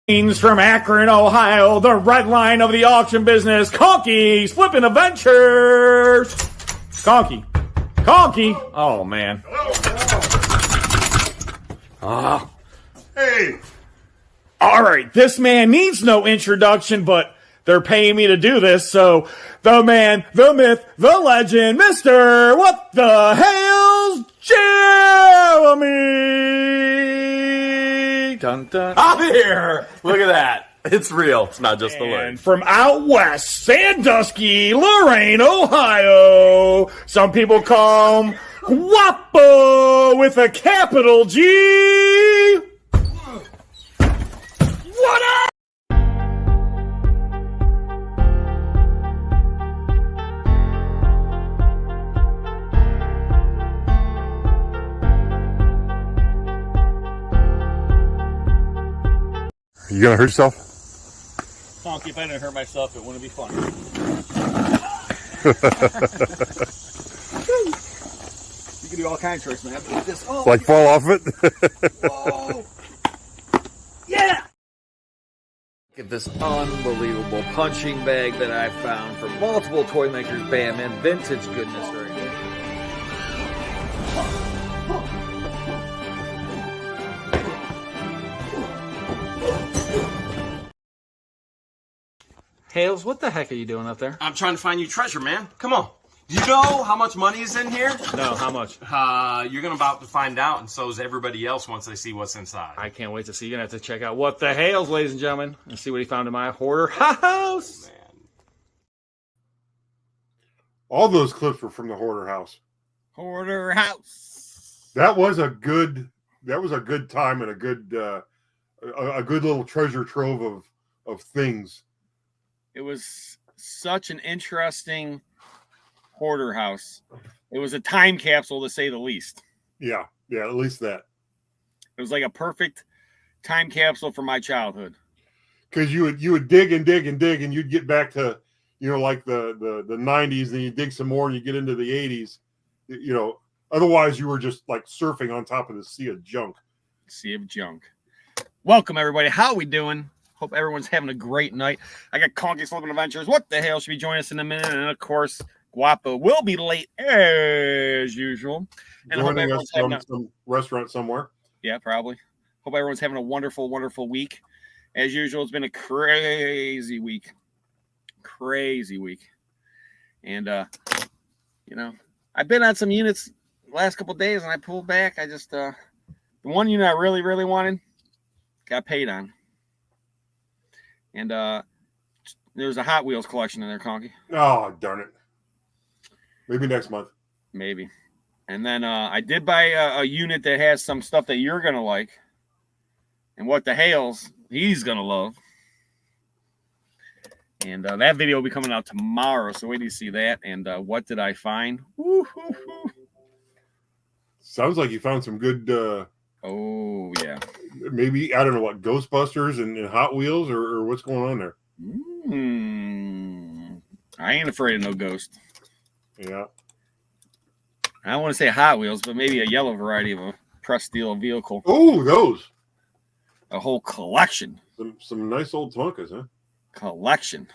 From Akron, Ohio, the red line of the auction business, Conky's Flippin' Adventures. Conky. Oh, man. Hey. All right, this man needs no introduction, but they're paying me to do this, so the man, the myth, the legend, Mr. What the Hales, Jeremy! Dun, dun. I'm here. Look at that. It's real. It's not just the And word. from out west, Sandusky, Lorain, Ohio, some people call him Guapo with a capital G. What up? You gonna hurt yourself? Conky, if I didn't hurt myself, it wouldn't be fun. You can do all kinds of tricks, man. This, oh, Like fall off it? whoa. Yeah! Look at this unbelievable punching bag that I found from multiple toy makers. Bam, man, vintage goodness right here. Hales, what the heck are you doing up there? I'm trying to find you treasure, man. Come on. Do you know how much money is in here? No, how much? You're about to find out, and so is everybody else once they see what's inside. I can't wait to see. You're going to have to check out What the Hales, ladies and gentlemen, and see what he found in my hoarder house. Man. All those clips were from the Hoarder House. Hoarder house. That was a good time and a good little treasure trove of things. It was such an interesting hoarder house. It was a time capsule, to say the least. Yeah, at least that. It was like a perfect time capsule for my childhood. Because you would dig and dig and dig, and you'd get back to, like the 90s, and you dig some more, and you get into the 80s. Otherwise you were just like surfing on top of the sea of junk. Sea of junk. Welcome, everybody. How we doing? Hope everyone's having a great night. I got Conky's Flippin' Adventures. What the hell should be joining us in a minute? And of course, Guapo will be late as usual. And Joining us from some restaurant somewhere. Yeah, probably. Hope everyone's having a wonderful, wonderful week. As usual, it's been a crazy week. And I've been on some units the last couple of days, and I pulled back. I just the one unit I really, really wanted got paid on. And there's a Hot Wheels collection in there, Conky. Oh, darn it. Maybe next month. Maybe. And then I did buy a unit that has some stuff that you're going to like. And What the Hales, he's going to love. And that video will be coming out tomorrow, so wait till you see that. And what did I find? Woo-hoo-hoo. Sounds like you found some good... Oh, yeah. Maybe, I don't know what, Ghostbusters and Hot Wheels or what's going on there? I ain't afraid of no ghost. Yeah. I don't want to say Hot Wheels, but maybe a yellow variety of a pressed steel vehicle. Oh, those. A whole collection. Some nice old Tonkas, huh? Collection.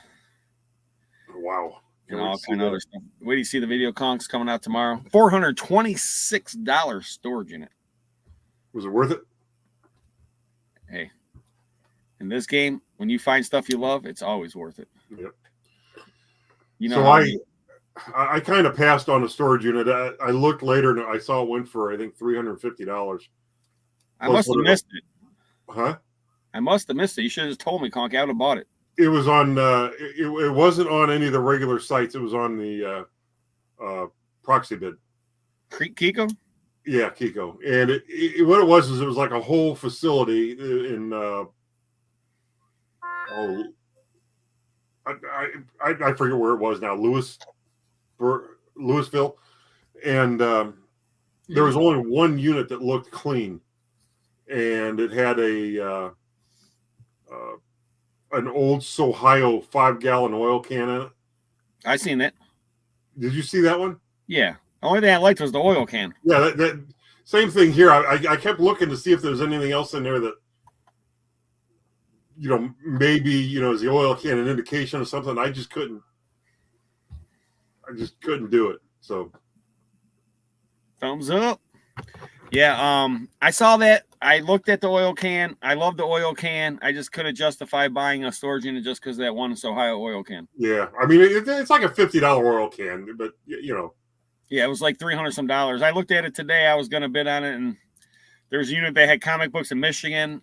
Wow. And all kind of other stuff. Wait till you see the video conks coming out tomorrow. $426 storage unit. Was it worth it? Hey, in this game, when you find stuff you love, it's always worth it. Yep. So I kind of passed on a storage unit. I looked later and I saw it went for, I think, $350. I must have missed it. Huh? I must have missed it. You should have just told me, Conky. I would have bought it. It was on. It wasn't on any of the regular sites. It was on the proxy bid. Kiko? Yeah, Kiko. And what it was is it was like a whole facility in I forget where it was now, Louisville, and there was only one unit that looked clean, and it had an old Sohio 5-gallon oil can in it. I seen it. Did you see that one? Yeah. The only thing I liked was the oil can. Yeah, that same thing here. I kept looking to see if there was anything else in there that maybe, is the oil can an indication of something? I just couldn't do it. So thumbs up. Yeah, I saw that. I looked at the oil can. I love the oil can. I just couldn't justify buying a storage unit just because that one Ohio oil can. yeah, I mean, it's like a $50 oil can, but Yeah, it was like $300 some. I looked at it today. I was going to bid on it, and there's a unit that had comic books in Michigan.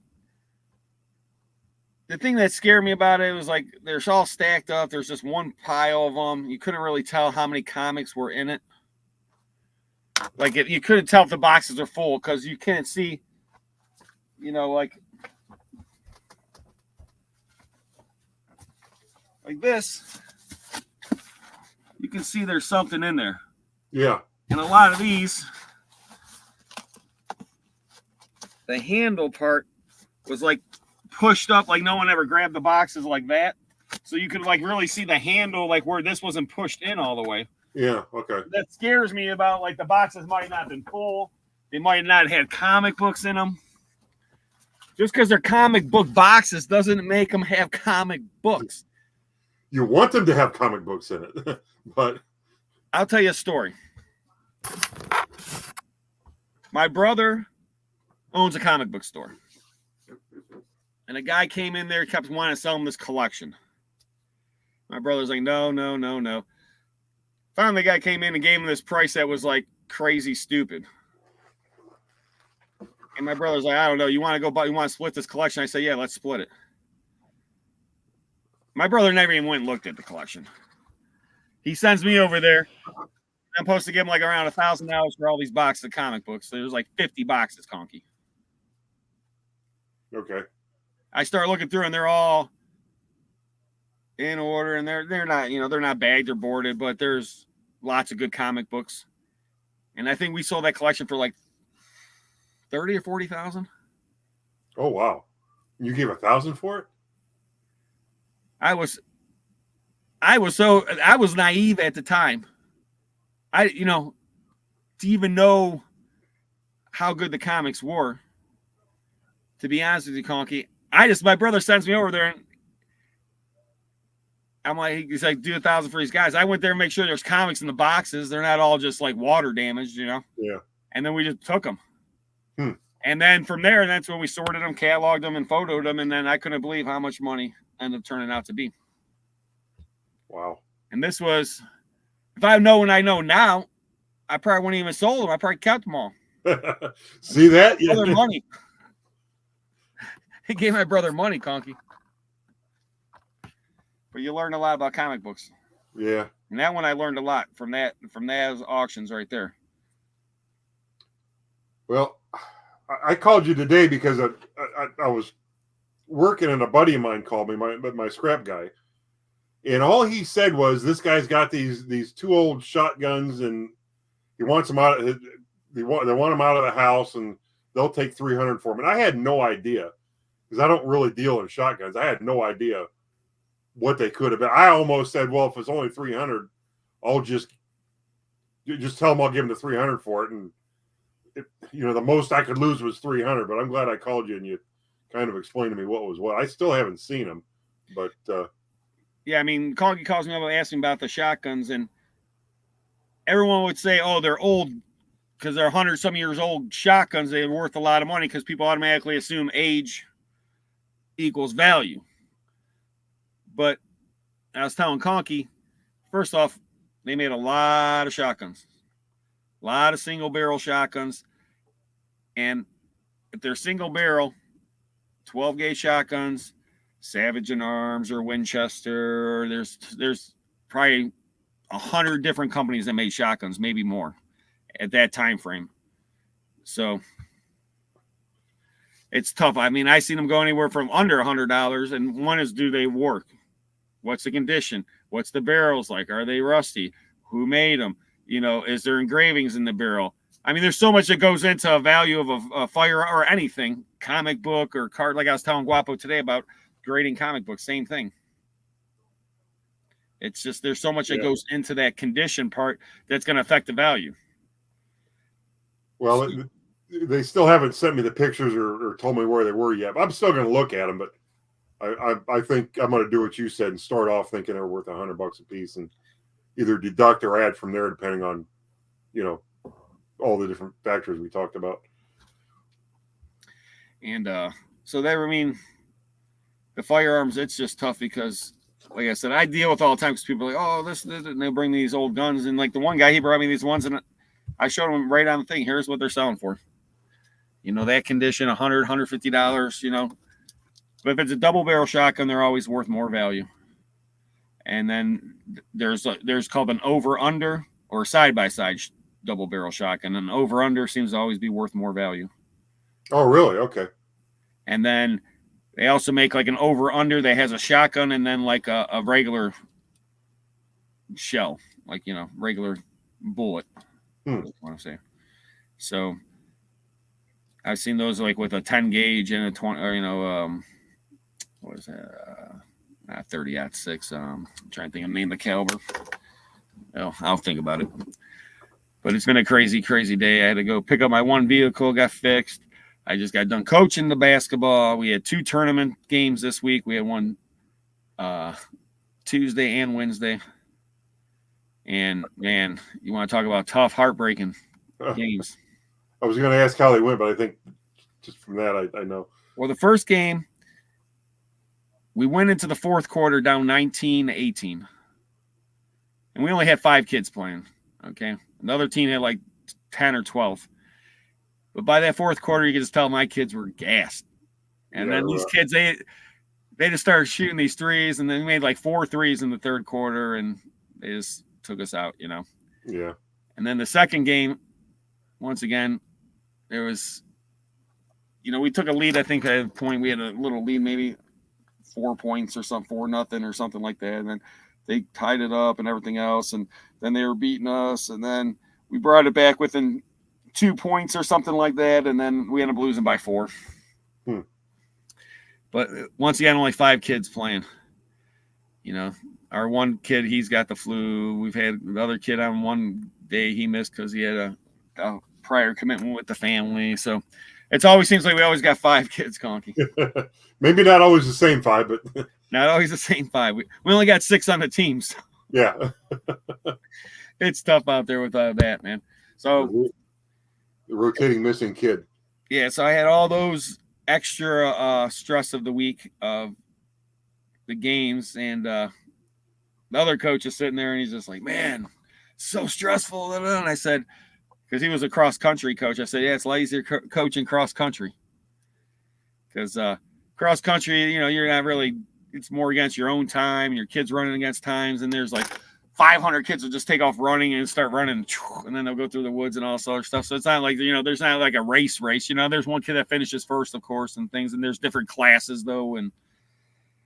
The thing that scared me about it was like they're all stacked up. There's just one pile of them. You couldn't really tell how many comics were in it. Like you couldn't tell if the boxes are full because you can't see, like this. You can see there's something in there. Yeah. And a lot of these, the handle part was like pushed up, like no one ever grabbed the boxes like that. So you could like really see the handle, like where this wasn't pushed in all the way. Yeah, okay. That scares me about like the boxes might not have been full. They might not have had comic books in them. Just because they're comic book boxes doesn't make them have comic books. You want them to have comic books in it, but I'll tell you a story. My brother owns a comic book store. And a guy came in there, kept wanting to sell him this collection. My brother's like, no. Finally, the guy came in and gave him this price that was like crazy stupid. And my brother's like, I don't know. You want to split this collection? I say, yeah, let's split it. My brother never even went and looked at the collection. He sends me over there. I'm supposed to give him like around $1,000 for all these boxes of comic books. So there's like 50 boxes, Conky. Okay. I start looking through and they're all in order and they're not, they're not bagged or boarded, but there's lots of good comic books. And I think we sold that collection for like 30 or 40,000. Oh wow. You gave 1,000 for it? I was naive at the time. To even know how good the comics were. To be honest with you, Conky, my brother sends me over there and I'm like, he's like, do 1,000 for these guys. I went there and make sure there's comics in the boxes. They're not all just like water damaged, Yeah. And then we just took them. And then from there, that's when we sorted them, cataloged them, and photoed them. And then I couldn't believe how much money ended up turning out to be. Wow. And this was, if I know what I know now, I probably wouldn't even sold them. I probably kept them all. See that? Yeah. Money. He gave my brother money, Conky. But you learn a lot about comic books. Yeah. And that one I learned a lot from those auctions right there. Well, I called you today because I was working and a buddy of mine called me, my scrap guy. And all he said was, this guy's got these two old shotguns and he wants them out. They want them out of the house and they'll take 300 for them. And I had no idea because I don't really deal in shotguns. I had no idea what they could have been. I almost said, well, if it's only 300, I'll just tell them I'll give them the 300 for it. And the most I could lose was 300, but I'm glad I called you and you kind of explained to me what was what. I still haven't seen them, but yeah, I mean, Conky calls me up and asks me about the shotguns, and everyone would say, oh, they're old because they're 100-some years old shotguns. They're worth a lot of money because people automatically assume age equals value. But I was telling Conky, first off, they made a lot of shotguns, a lot of single barrel shotguns. And if they're single barrel, 12 gauge shotguns, Savage and Arms or Winchester, there's probably 100 different companies that made shotguns, maybe more at that time frame. So it's tough. I mean, I seen them go anywhere from under $100, and one is, do they work? What's the condition? What's the barrels like? Are they rusty? Who made them? Is there engravings in the barrel? I mean, there's so much that goes into a value of a fire or anything, comic book or card. Like I was telling Guapo today about grading comic books, same thing. It's just there's so much that goes into that condition part that's going to affect the value. Well, they still haven't sent me the pictures or told me where they were yet. But I'm still going to look at them. But I think I'm going to do what you said and start off thinking they're worth $100 a piece and either deduct or add from there depending on, all the different factors we talked about. And so there, I mean, the firearms, it's just tough because, like I said, I deal with all the time because people are like, oh, this, and they'll bring these old guns. And like the one guy, he brought me these ones, and I showed him right on the thing. Here's what they're selling for. That condition, $100, $150, But if it's a double barrel shotgun, they're always worth more value. And then there's called an over-under or side-by-side double barrel shotgun. An over-under seems to always be worth more value. Oh, really? Okay. And then they also make like an over-under that has a shotgun and then like a regular shell, like, regular bullet. I want to say. So I've seen those like with a 10 gauge and a 20, or, what is that? 30-06. I'm trying to think of the name of the caliber. Oh, I'll think about it. But it's been a crazy, crazy day. I had to go pick up my one vehicle, got fixed. I just got done coaching the basketball. We had 2 tournament games this week. We had one Tuesday and Wednesday. And, man, you want to talk about tough, heartbreaking games. I was going to ask how they went, but I think just from that, I know. Well, the first game, we went into the fourth quarter down 19-18. And we only had 5 kids playing, okay? Another team had like 10 or 12. But by that fourth quarter, you could just tell my kids were gassed. And then these kids, they just started shooting these threes, and then we made like 4 threes in the third quarter, and they just took us out, Yeah. And then the second game, once again, there was, we took a lead. I think at a point we had a little lead, maybe 4 points or something, 4-0 or something like that. And then they tied it up and everything else. And then they were beating us. And then we brought it back within 2 points or something like that. And then we ended up losing by 4. But once again, only 5 kids playing. Our one kid, he's got the flu. We've had the other kid on one day he missed because he had a prior commitment with the family. So it always seems like we always got 5 kids, Conky. Maybe not always the same 5, but not always the same 5. We only got 6 on the team. So. Yeah. It's tough out there with that, man. So the rotating missing kid. Yeah, so I had all those extra stress of the week of the games, and the other coach is sitting there and he's just like, man, so stressful. And I said, because he was a cross-country coach, I said, yeah, it's a lot easier coaching cross-country. Because cross-country, you're not really, it's more against your own time. Your kids running against times, and there's like 500 kids will just take off running and start running, and then they'll go through the woods and all this other stuff. So it's not like, there's not like a race. There's one kid that finishes first, of course, and things. And there's different classes, though, and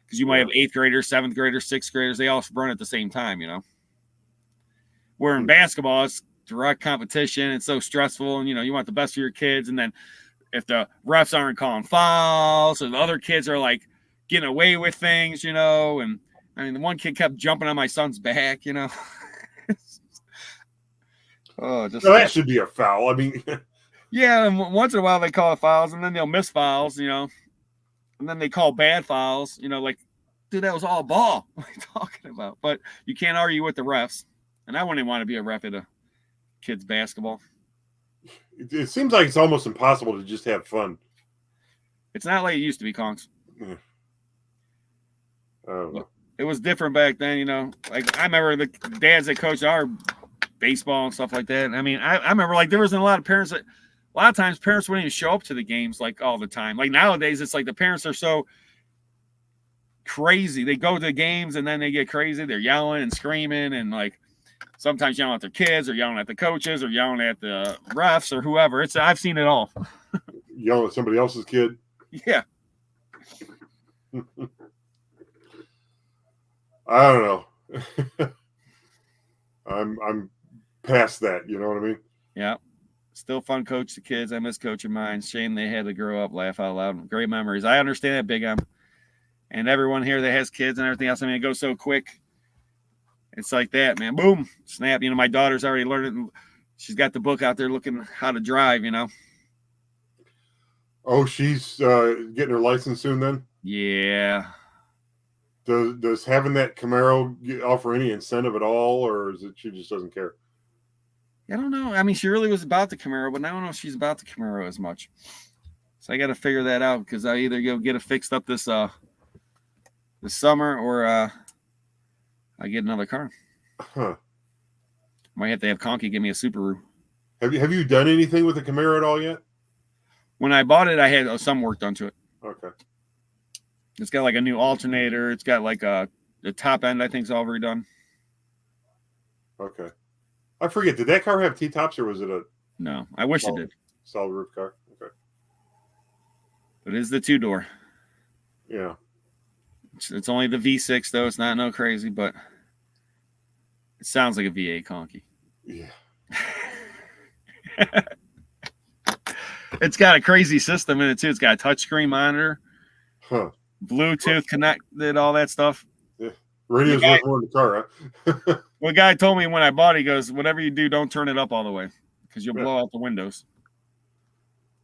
because you might have 8th graders, 7th graders, 6th graders. They all run at the same time, Where in basketball, it's direct competition. It's so stressful, and, you want the best for your kids. And then if the refs aren't calling fouls, or the other kids are, like, getting away with things, and, I mean, the one kid kept jumping on my son's back, Oh, just that should be a foul. I mean, yeah, and once in a while they call fouls, and then they'll miss fouls, and then they call bad fouls, like, dude, that was all ball. What are you talking about? But you can't argue with the refs, and I wouldn't even want to be a ref at a kids' basketball. It seems like it's almost impossible to just have fun. It's not like it used to be, Conks. Oh. It was different back then, Like, I remember the dads that coached our baseball and stuff like that. I mean, I remember, like, there wasn't a lot of parents that – a lot of times parents wouldn't even show up to the games, like, all the time. Like, nowadays, it's like the parents are so crazy. They go to the games, and then they get crazy. They're yelling and screaming and, like, sometimes yelling at their kids or yelling at the coaches or yelling at the refs or whoever. I've seen it all. Yelling at somebody else's kid? Yeah. I don't know. I'm past that. You know what I mean? Yeah. Still fun coach the kids. I miss coaching mine. Shame they had to grow up, laugh out loud. Great memories. I understand that, Big M. And everyone here that has kids and everything else, I mean, it goes so quick. It's like that, man. Boom. Snap. My daughter's already learned it. She's got the book out there looking how to drive, Oh, she's getting her license soon then? Yeah. Does having that Camaro offer any incentive at all, or is it she just doesn't care? I don't know. I mean, she really was about the Camaro, but I don't know if she's about the Camaro as much. So I got to figure that out because I either go get it fixed up this summer or I get another car. Huh. Might have to have Conky give me a Subaru. Have you done anything with the Camaro at all yet? When I bought it, I had some work done to it. Okay. It's got like a new alternator. It's got like the top end, I think, is all redone. Okay. I forget. Did that car have T-tops or was it a No, I wish it did. solid roof car? Okay. But it is the 2-door. Yeah. It's only the V6 though. It's not no crazy, but it sounds like a V8 Conky. Yeah. It's got a crazy system in it too. It's got a touchscreen monitor, Huh. Bluetooth connected, all that stuff. Yeah. Radio's worth more in the car, huh? Well, the guy told me when I bought it, he goes, whatever you do, don't turn it up all the way because you'll blow out the windows.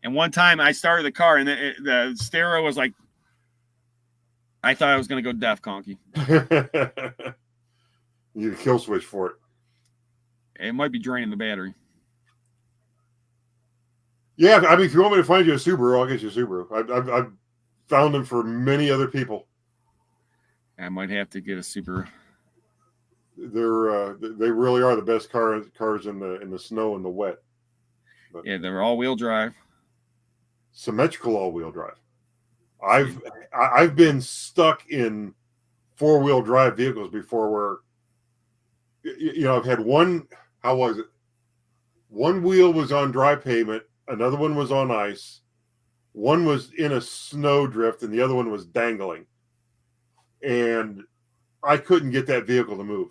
And one time I started the car and the stereo was like, I thought I was going to go deaf, Conky. You need a kill switch for it. It might be draining the battery. Yeah, I mean, if you want me to find you a Subaru, I'll get you a Subaru. I've found them for many other people. I might have to get a Subaru. They really are the best cars in the snow and the wet. But yeah, they're all-wheel drive. Symmetrical all-wheel drive. I've been stuck in 4-wheel drive vehicles before where I've had one. How was it? One wheel was on dry pavement, another one was on ice, one was in a snow drift, and the other one was dangling. And I couldn't get that vehicle to move.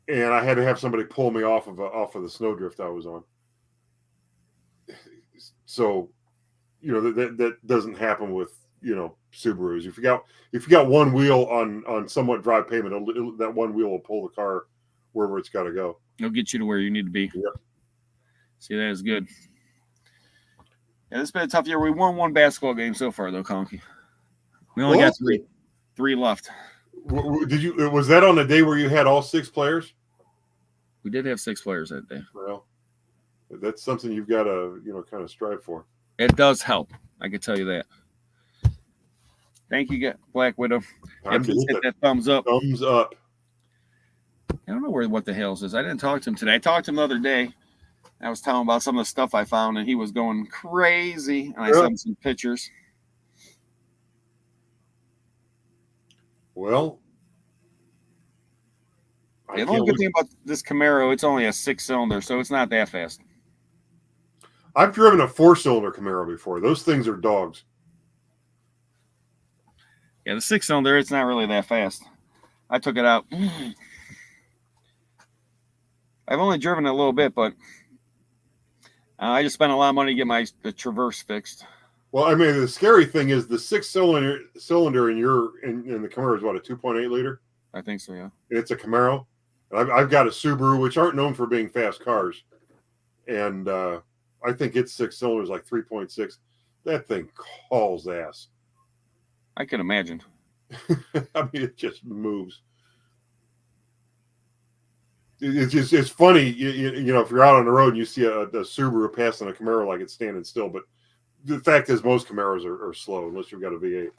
And I had to have somebody pull me off of the snowdrift I was on. So, that doesn't happen with Subarus. If you got one wheel on somewhat dry pavement, that one wheel will pull the car wherever it's got to go. It'll get you to where you need to be. Yep. See, that is good. Yeah, this has been a tough year. We won one basketball game so far, though, Conky. We only got three left. Was that on the day where you had all 6 players? We did have 6 players that day. Well, that's something you've got to kind of strive for. It does help. I can tell you that. Thank you, Black Widow. Please hit that thumbs up. Thumbs up. I don't know what the Hales is. I didn't talk to him today. I talked to him the other day. I was telling him about some of the stuff I found, and he was going crazy. And I sent him some pictures. Well, the only good thing about this Camaro, it's only a 6-cylinder, so it's not that fast. I've driven a 4-cylinder Camaro before. Those things are dogs. Yeah, the 6-cylinder, it's not really that fast. I took it out. I've only driven it a little bit, but I just spent a lot of money to get the Traverse fixed. Well, I mean, the scary thing is the 6-cylinder in the Camaro is what, a 2.8 liter? I think so, yeah. And it's a Camaro. I've got a Subaru, which aren't known for being fast cars, and I think its 6 cylinders like 3.6. That thing hauls ass. I can imagine. I mean, it just moves. It's funny, if you're out on the road and you see a Subaru passing a Camaro like it's standing still, but the fact is most Camaros are slow unless you've got a V8.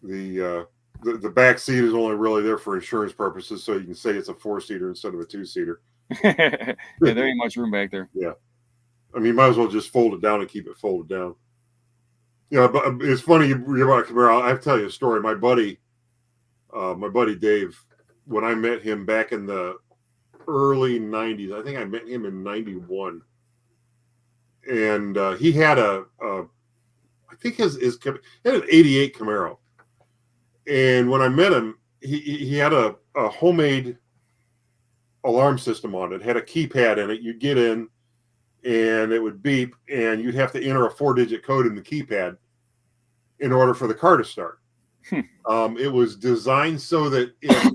The back seat is only really there for insurance purposes, so you can say it's a 4-seater instead of a 2-seater. Yeah, there ain't much room back there. Yeah, I mean, you might as well just fold it down and keep it folded down. But it's funny you're about Camaro. I have to tell you a story. My buddy Dave, when I met him back in the early 90s, I think I met him in 91, and he had I think his he had an 88 Camaro. And when I met him, he had a homemade alarm system on it. It had a keypad in it. You'd get in, and it would beep, and you'd have to enter a 4-digit code in the keypad in order for the car to start. It was designed so that if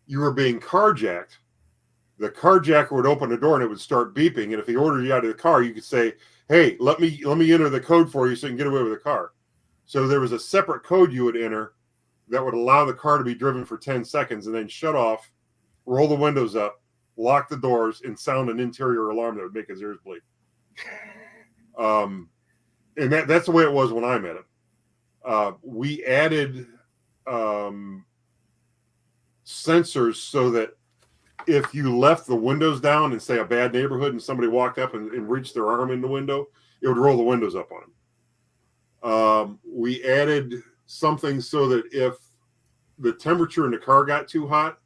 you were being carjacked, the carjacker would open the door and it would start beeping. And if he ordered you out of the car, you could say, "Hey, let me enter the code for you so you can get away with the car." So there was a separate code you would enter that would allow the car to be driven for 10 seconds and then shut off, roll the windows up, lock the doors, and sound an interior alarm that would make his ears bleed. And that's the way it was when I met him. We added sensors so that if you left the windows down in, say, a bad neighborhood and somebody walked up and reached their arm in the window, it would roll the windows up on them. We added something so that if the temperature in the car got too hot,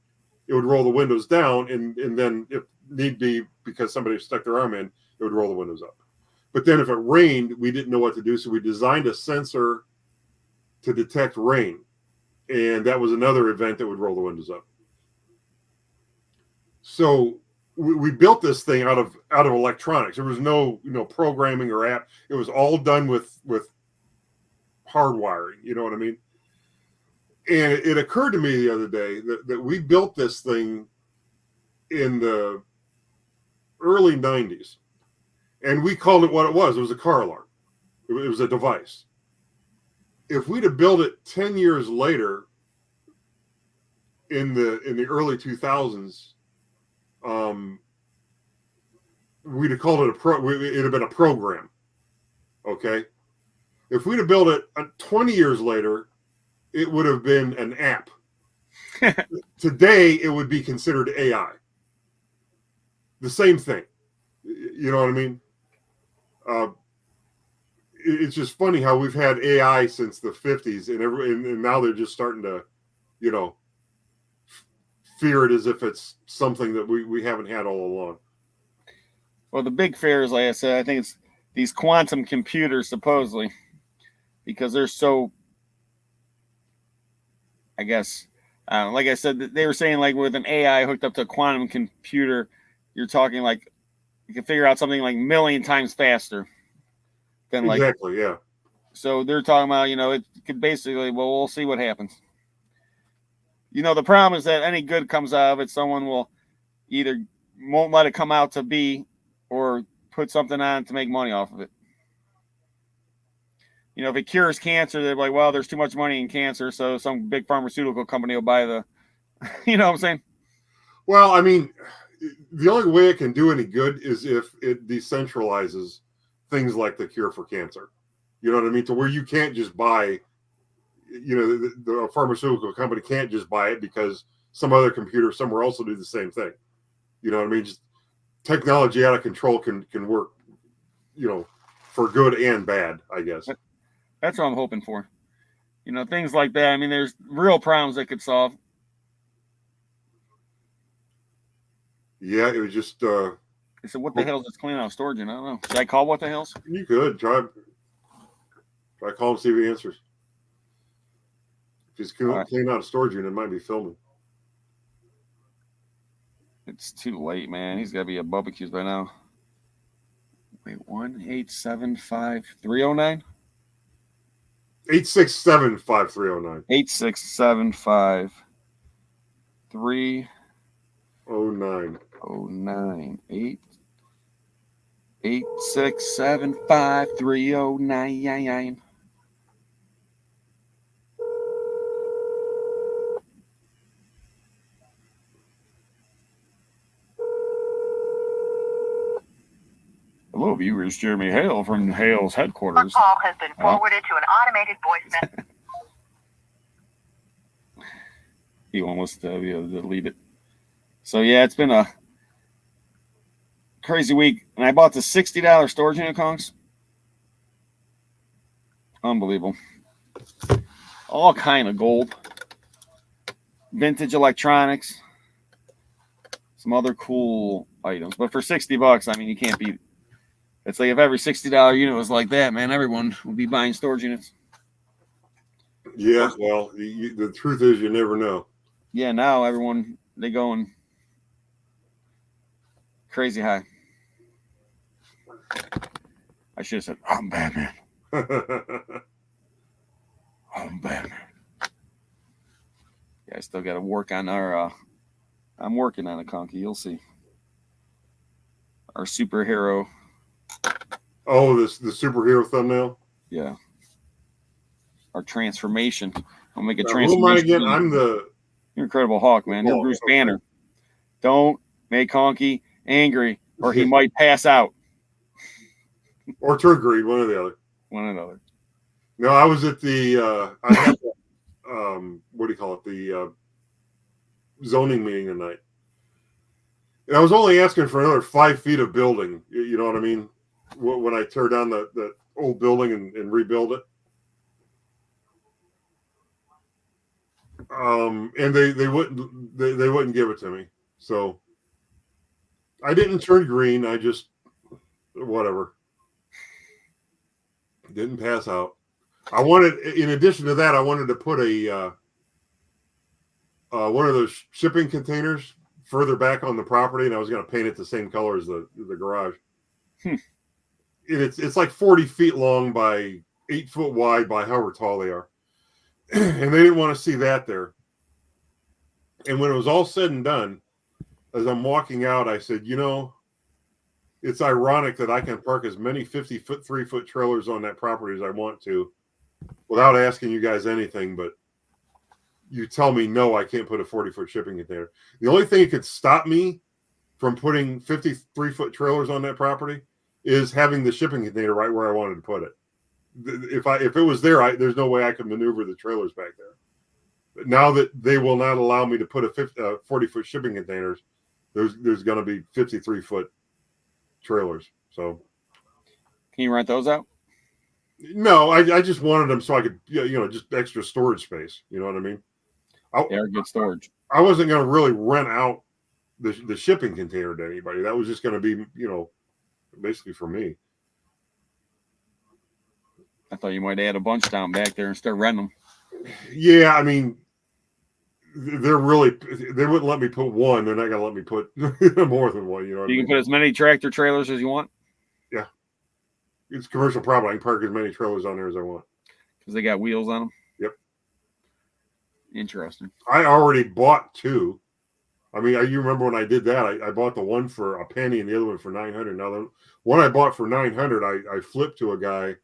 it would roll the windows down, and then if need be, because somebody stuck their arm in, it would roll the windows up. But then if it rained, we didn't know what to do, so we designed a sensor to detect rain, and that was another event that would roll the windows up. So we built this thing out of electronics. There was no programming or app. It was all done with hardwiring. You know what I mean? And it occurred to me the other day that we built this thing in the early 90s, and we called it what it was. It was a car alarm. It was a device. If we'd have built it 10 years later, in the early 2000s, we'd have called it it'd have been a program. Okay. If we'd have built it 20 years later, it would have been an app. Today, it would be considered AI. The same thing. You know what I mean? It's just funny how we've had AI since the 50s, and now they're just starting to, fear it as if it's something that we haven't had all along. Well, the big fear is, like I said, I think it's these quantum computers, supposedly, because they're so, I guess, like I said, they were saying, like, with an AI hooked up to a quantum computer, you're talking like you can figure out something like a million times faster than like. Exactly, yeah. So they're talking about, it could basically, well, we'll see what happens. The problem is that any good comes out of it, someone will either won't let it come out to be or put something on to make money off of it. If it cures cancer, they're like, well, there's too much money in cancer, so some big pharmaceutical company will buy the, you know what I'm saying? Well, I mean, the only way it can do any good is if it decentralizes things like the cure for cancer. You know what I mean? To where you can't just buy, the pharmaceutical company can't just buy it because some other computer somewhere else will do the same thing. You know what I mean? Just technology out of control can work, for good and bad, I guess. That's what I'm hoping for. Things like that. I mean, there's real problems that could solve. Yeah, it was just. I said, what the hell is this cleaning out storage? I don't know. Should I call what the hell's? You could try call him, see if he answers. If he's cleaning out a storage unit, it might be filming. It's too late, man. He's got to be at barbecues by now. Wait, 1-875-309? 867-5309. 867-5309. 867-5309. Hello, viewers. Jeremy Hale from Hale's headquarters. Your call has been forwarded to an automated voice message. He won't listen to be able to delete it. So, yeah, it's been a crazy week. And I bought the $60 storage unit, Conks. Unbelievable. All kind of gold. Vintage electronics. Some other cool items. But for $60, I mean, you can't beat it. It's like if every $60 unit was like that, man, everyone would be buying storage units. Yeah, well, the truth is you never know. Yeah, now everyone, they going crazy high. I should have said, I'm Batman. I'm Batman. Yeah, I still got to work on our, I'm working on a Conky, you'll see. Our superhero. Oh, the superhero thumbnail? Yeah. our transformation. I'll make a Who am I transformation. again? I'm the You're Incredible Hulk, man. You're Hulk, Bruce okay. Banner. Don't make Conky angry, or he might pass out. or turn green, one or the other. One or another. No, I was at the I had what do you call it? The zoning meeting tonight. And I was only asking for another 5 feet of building. You know what I mean? When I tear down the old building and rebuild it. And they wouldn't give it to me. So I didn't turn green. I just whatever. Didn't pass out. I wanted, in addition to that, I wanted to put a one of those shipping containers further back on the property, and I was going to paint it the same color as the garage. And it's like 40 feet long by 8 foot wide by however tall they are. And they didn't want to see that there. And when it was all said and done, as I'm walking out, I said, you know, it's ironic that I can park as many 50-foot, 3-foot trailers on that property as I want to without asking you guys anything, but you tell me, no, I can't put a 40-foot shipping container. The only thing that could stop me from putting 53-foot trailers on that property is having the shipping container right where I wanted to put it. If it was there, there's no way I could maneuver the trailers back there. But now that they will not allow me to put a 40-foot shipping containers, there's going to be 53-foot trailers. So, can you rent those out? No, I just wanted them so I could, just extra storage space. You know what I mean? They're good storage. I wasn't going to really rent out the shipping container to anybody. That was just going to be, basically for me. I thought you might add a bunch down back there and start renting them. Yeah, I mean, they wouldn't let me put one. They're not going to let me put more than one. You know what You I can mean? put as many tractor trailers as you want. Yeah. It's commercial property. I can park as many trailers on there as I want. Because they got wheels on them? Yep. Interesting. I already bought two. I mean, you remember when I did that? I bought the one for a penny and the other one for $900. Now, the one I bought for $900, I flipped to a guy,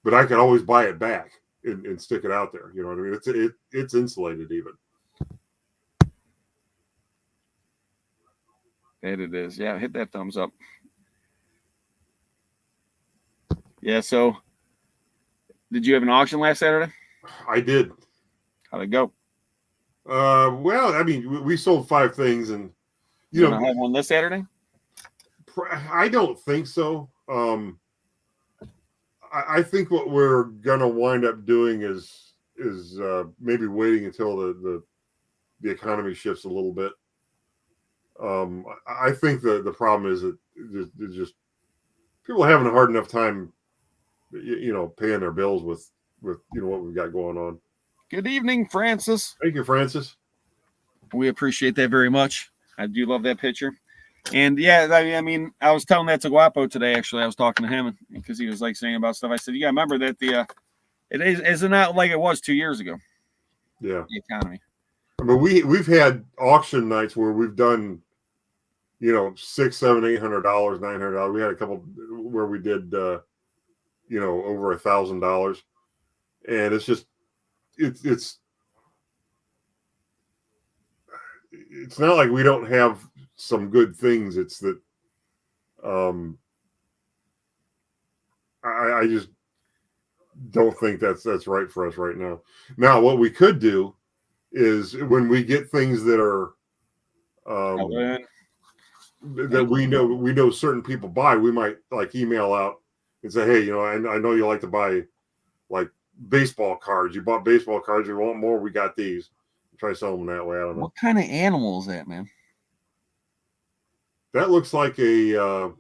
but I could always buy it back and stick it out there. You know what I mean? It's insulated even. That it is. Yeah, hit that thumbs up. Yeah, so did you have an auction last Saturday? I did. How'd it go? Well, I mean, we sold 5 things, and you know, have one this Saturday? I don't think so. I think what we're gonna wind up doing is maybe waiting until the economy shifts a little bit. I think the problem is that there's just people having a hard enough time, paying their bills with what we've got going on. Good evening, Francis. Thank you, Francis. We appreciate that very much. I do love that picture. And yeah, I mean, I was telling that to Guapo today. Actually, I was talking to him because he was like saying about stuff. I said, "You got to remember that it is not like it was 2 years ago." Yeah, the economy. I mean, we've had auction nights where we've done, $600, $700, $800, $900. We had a couple where we did, over $1,000, and it's just it's not like we don't have some good things. It's that I just don't think that's right for us right now. Now, what we could do is when we get things that are that we know certain people buy, we might like email out and say, hey, I know you like to buy like baseball cards. You bought baseball cards. You want more? We got these. Try to sell them that way. I don't know. What kind of animal is that, man? That looks like a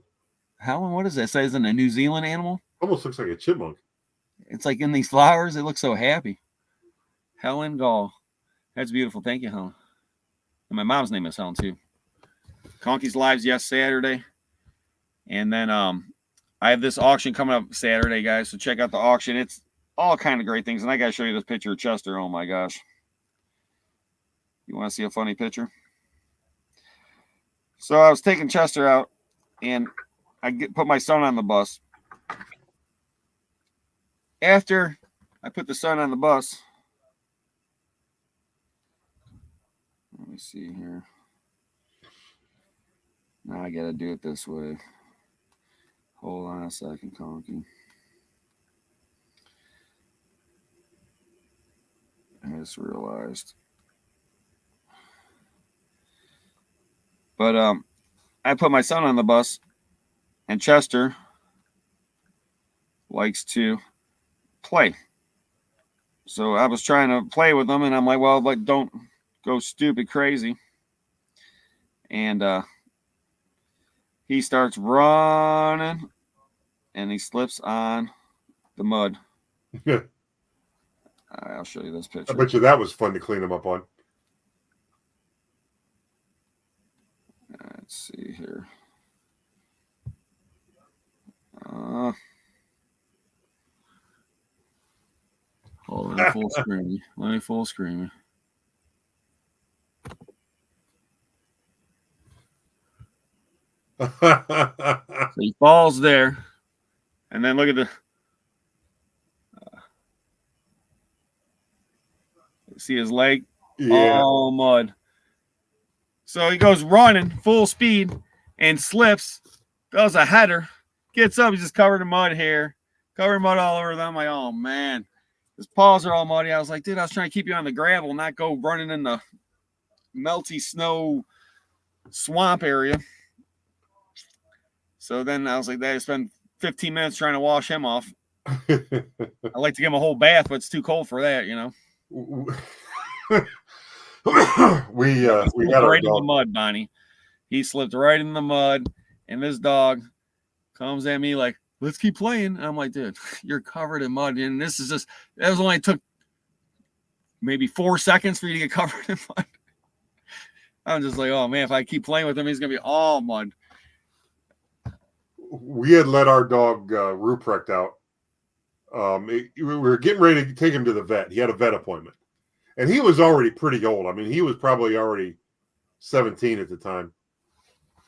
Helen, what is that? Say, isn't a New Zealand animal? Almost looks like a chipmunk. It's like in these flowers. It looks so happy. Helen Gall. That's beautiful. Thank you, Helen. And my mom's name is Helen too. Conky's lives Saturday. And then I have this auction coming up Saturday, guys. So check out the auction. It's all kind of great things. And I gotta show you this picture of Chester. Oh my gosh. You want to see a funny picture? So I was taking Chester out, and I put my son on the bus. After I put the son on the bus. Let me see here. Now I gotta do it this way. Hold on a second, Conky. I just realized. But I put my son on the bus, and Chester likes to play. So I was trying to play with him, and I'm like, well, like, don't go stupid crazy. And he starts running, and he slips on the mud. I'll show you this picture. I bet you that was fun to clean him up on. Let's see here. Hold on, full screen. Let me full screen. So he falls there, and then look at the. See his leg? Yeah. Oh, mud. So he goes running full speed and slips, does a header, gets up, he's just covered in mud here, covered in mud all over them. I'm like, oh man, his paws are all muddy. I was like, dude, I was trying to keep you on the gravel, not go running in the melty snow swamp area. So then I was like, I spent 15 minutes trying to wash him off. I like to give him a whole bath, but it's too cold for that, you know. we had right in the mud, Bonnie. He slipped right in the mud, and this dog comes at me like, let's keep playing. And I'm like, dude, you're covered in mud. And this is just, that was only took maybe 4 seconds for you to get covered in mud. I'm just like, oh man, if I keep playing with him, he's gonna be all mud. We had let our dog Ruprecht out. We were getting ready to take him to the vet. He had a vet appointment, and he was already pretty old. I mean, he was probably already 17 at the time.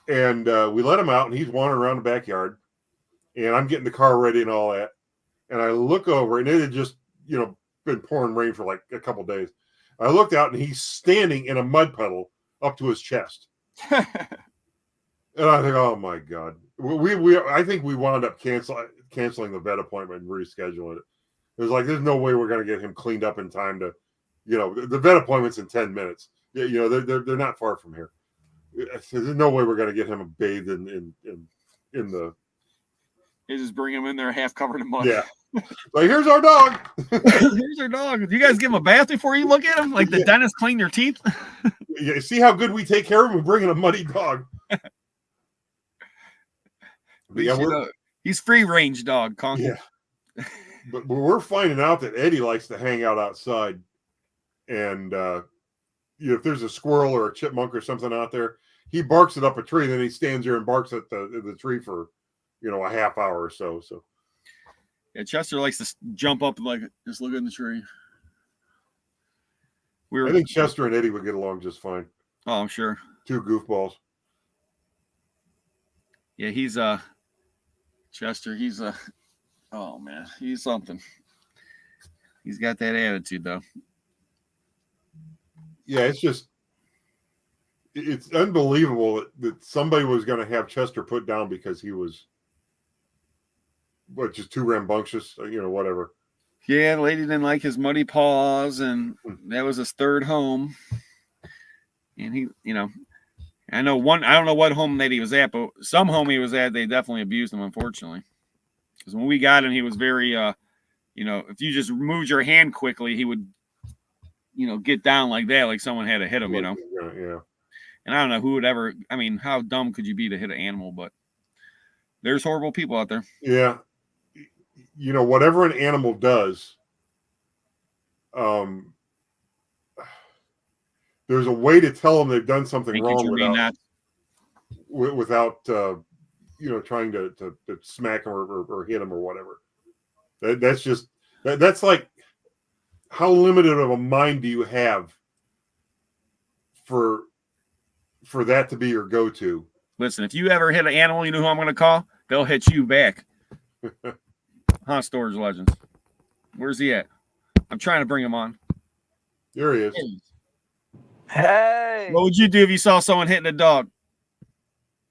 And we let him out, and he's wandering around the backyard. And I'm getting the car ready and all that. And I look over, and it had just, been pouring rain for like a couple days. I looked out, and he's standing in a mud puddle up to his chest. And I think, oh my God. I think we wound up canceling the vet appointment and rescheduling it. It was like, there's no way we're going to get him cleaned up in time to, the vet appointment's in 10 minutes. They're not far from here. There's no way we're going to get him bathed in the. You just bring him in there half covered in mud. Yeah. Like, here's our dog. Here's our dog. Do you guys give him a bath before you look at him? Like the dentist clean your teeth? Yeah, see how good we take care of him? We're bringing a muddy dog. But yeah, he's free range dog, Conky. Yeah. But we're finding out that Eddie likes to hang out outside. And if there's a squirrel or a chipmunk or something out there, he barks it up a tree, and then he stands there and barks at the tree for a half hour or so. So yeah, Chester likes to jump up and like just look in the tree. I think Chester and Eddie would get along just fine. Oh, I'm sure. Two goofballs. Yeah, he's Chester, he's oh man, he's something. He's got that attitude though. Yeah, it's unbelievable that somebody was going to have Chester put down because he was just too rambunctious, whatever. Yeah, the lady didn't like his muddy paws, and that was his third home. And he, I don't know what home that he was at, but some home he was at, they definitely abused him, unfortunately. Because when we got him, he was very, if you just moved your hand quickly, he would, get down like that, like someone had to hit him, Yeah. And I don't know who would ever, how dumb could you be to hit an animal? But there's horrible people out there. Yeah. Whatever an animal does, there's a way to tell them they've done something wrong without trying to smack them or hit them or whatever. That's like, how limited of a mind do you have for that to be your go-to? Listen, if you ever hit an animal, you know who I'm going to call? They'll hit you back. Storage Legends. Where's he at? I'm trying to bring him on. There he is. Hey. What would you do if you saw someone hitting a dog?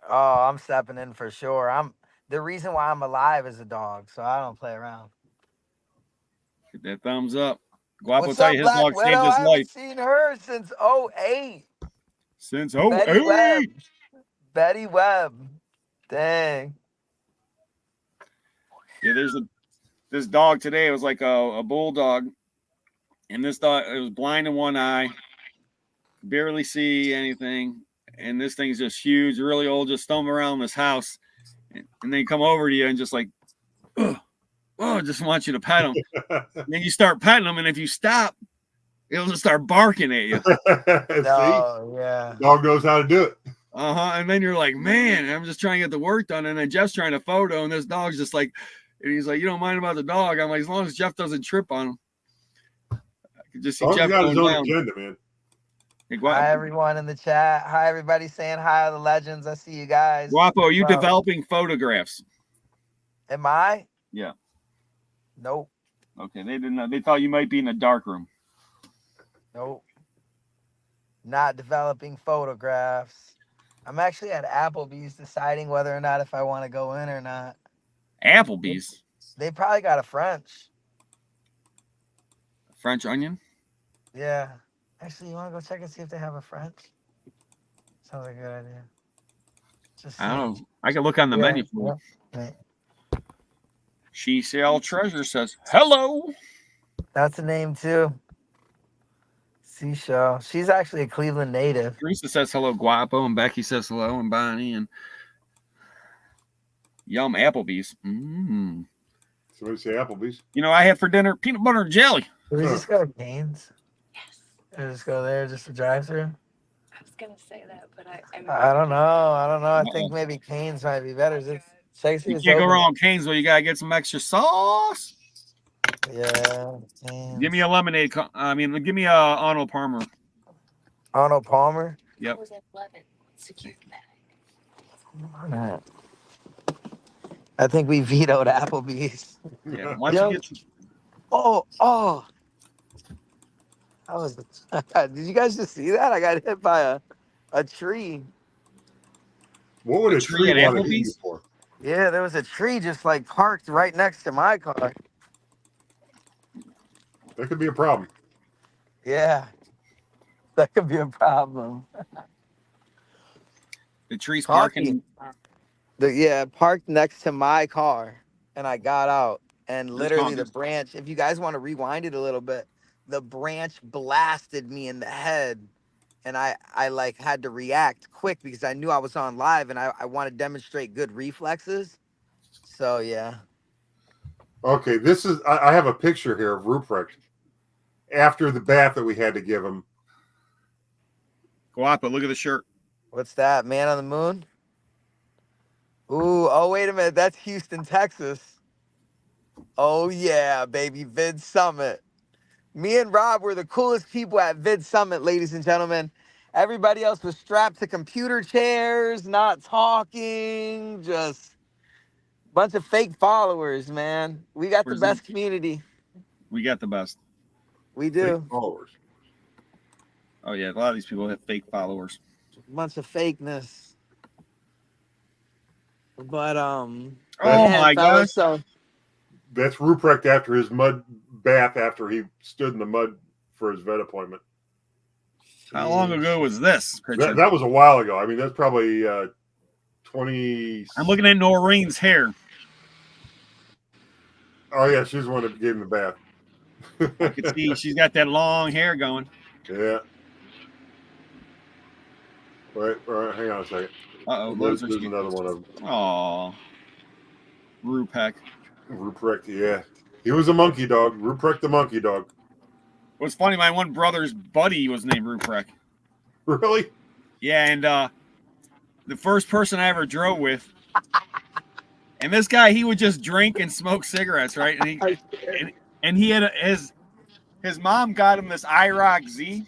Oh, I'm stepping in for sure. The reason why I'm alive is a dog, so I don't play around. Get that thumbs up. Guapo What's tell up, you his Black dog saved Widow? his I haven't life. seen her since '08. Since Betty Webb. 08. Betty Webb. Dang. Yeah, there's this dog today. It was like a bulldog, and this dog, it was blind in one eye, barely see anything, and this thing's just huge, really old, just stomping around this house, and they come over to you and just like, oh, just want you to pet him. Then you start petting him, and if you stop, it'll just start barking at you. No, yeah. Dog knows how to do it. And then you're like, man, I'm just trying to get the work done, and then Jeff's trying to photo, and this dog's just like, and he's like, you don't mind about the dog? I'm like, as long as Jeff doesn't trip on him. I can just see Dog's Jeff got his going own down. agenda, man. Hey, Guapo, Hi, everyone in the chat. Hi, everybody saying hi to the legends. I see you guys. Guapo, are you Bro. developing photographs? Am I? Yeah. Nope. Okay, they didn't know. They thought you might be in a dark room. Nope. Not developing photographs. I'm actually at Applebee's deciding whether or not if I want to go in or not. Applebee's. They probably got a French. French onion? Yeah. Actually, you want to go check and see if they have a French? Sounds like a good idea. Just I don't know. I can look on the menu for you. yeah. She Shall Treasure says, hello. That's a name too. Seashell. She's actually a Cleveland native. Teresa says hello, Guapo, and Becky says hello, and Bonnie, and yum, Applebee's. Somebody say Applebee's. You know, I had for dinner peanut butter and jelly. Did we just go to Cane's? Yes, Or just go there just to drive through? I was gonna say that, but I I don't know. I think maybe Cane's might be better. Check You can't go wrong with Cane's, but you gotta get some extra sauce. Yeah. Cane's. Give me a lemonade. Give me a Arnold Palmer. Arnold Palmer. Yep. was at 11. Secure bag. Alright. I think we vetoed Applebee's. Yeah. Why don't you get Oh. That was. Did you guys just see that? I got hit by a tree. What would A a tree tree at want to eat you Applebee's? for? Yeah, there was a tree just like parked right next to my car. That could be a problem. Yeah, that could be a problem. the trees Conky. parking? Parked next to my car, and I got out, and literally the Conky. branch. If you guys want to rewind it a little bit, the branch blasted me in the head, and I like had to react quick because I knew I was on live, and I want to demonstrate good reflexes. So yeah. Okay, this is. I have a picture here of Ruprecht after the bath that we had to give him. Guapo, look at the shirt. What's that? Man on the Moon? Ooh, oh, wait a minute. That's Houston, Texas. Oh, yeah, baby. Vid Summit. Me and Rob were the coolest people at Vid Summit, ladies and gentlemen. Everybody else was strapped to computer chairs, not talking, just a bunch of fake followers, man. We got the best community. We got the best. We do. Followers. Oh yeah, a lot of these people have fake followers. A bunch of fakeness. But Oh man, my fellas, gosh. so That's Ruprecht after his mud bath after he stood in the mud for his vet appointment. How long ago was this picture? That was a while ago. I mean, that's probably 20. I'm looking at Noreen's hair. Oh yeah, she's the one that gave him the bath. I can see she's got that long hair going. Yeah. All right, hang on a second. Uh-oh. There's another one of them. Aw. Ruprecht. Ruprecht, yeah. He was a monkey dog. Ruprecht the monkey dog. What's funny, my one brother's buddy was named Ruprecht. Really? Yeah, and the first person I ever drove with, and this guy, he would just drink and smoke cigarettes, right? And he had his mom got him this IROC Z.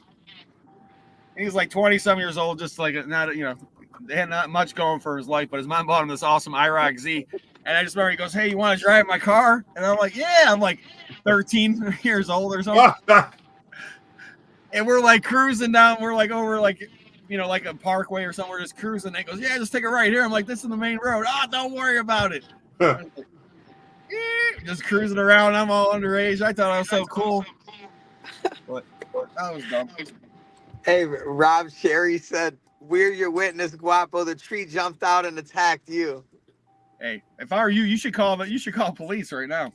And he was like 20-some years old, just like had not much going for his life, but his mom bought him this awesome IROC Z. And I just remember he goes, "Hey, you want to drive my car?" And I'm like, "Yeah." I'm like 13 years old or something. And we're like cruising down. We're like over like, like a parkway or something. We're just cruising. And he goes, "Yeah, just take it right here." I'm like, "This is the main road." "Oh, don't worry about it." Just cruising around. I'm all underage. I thought I was so cool. But that was dumb. Hey, Rob Sherry said, "We're your witness, Guapo. The tree jumped out and attacked you." Hey, if I were you, you should call police right now.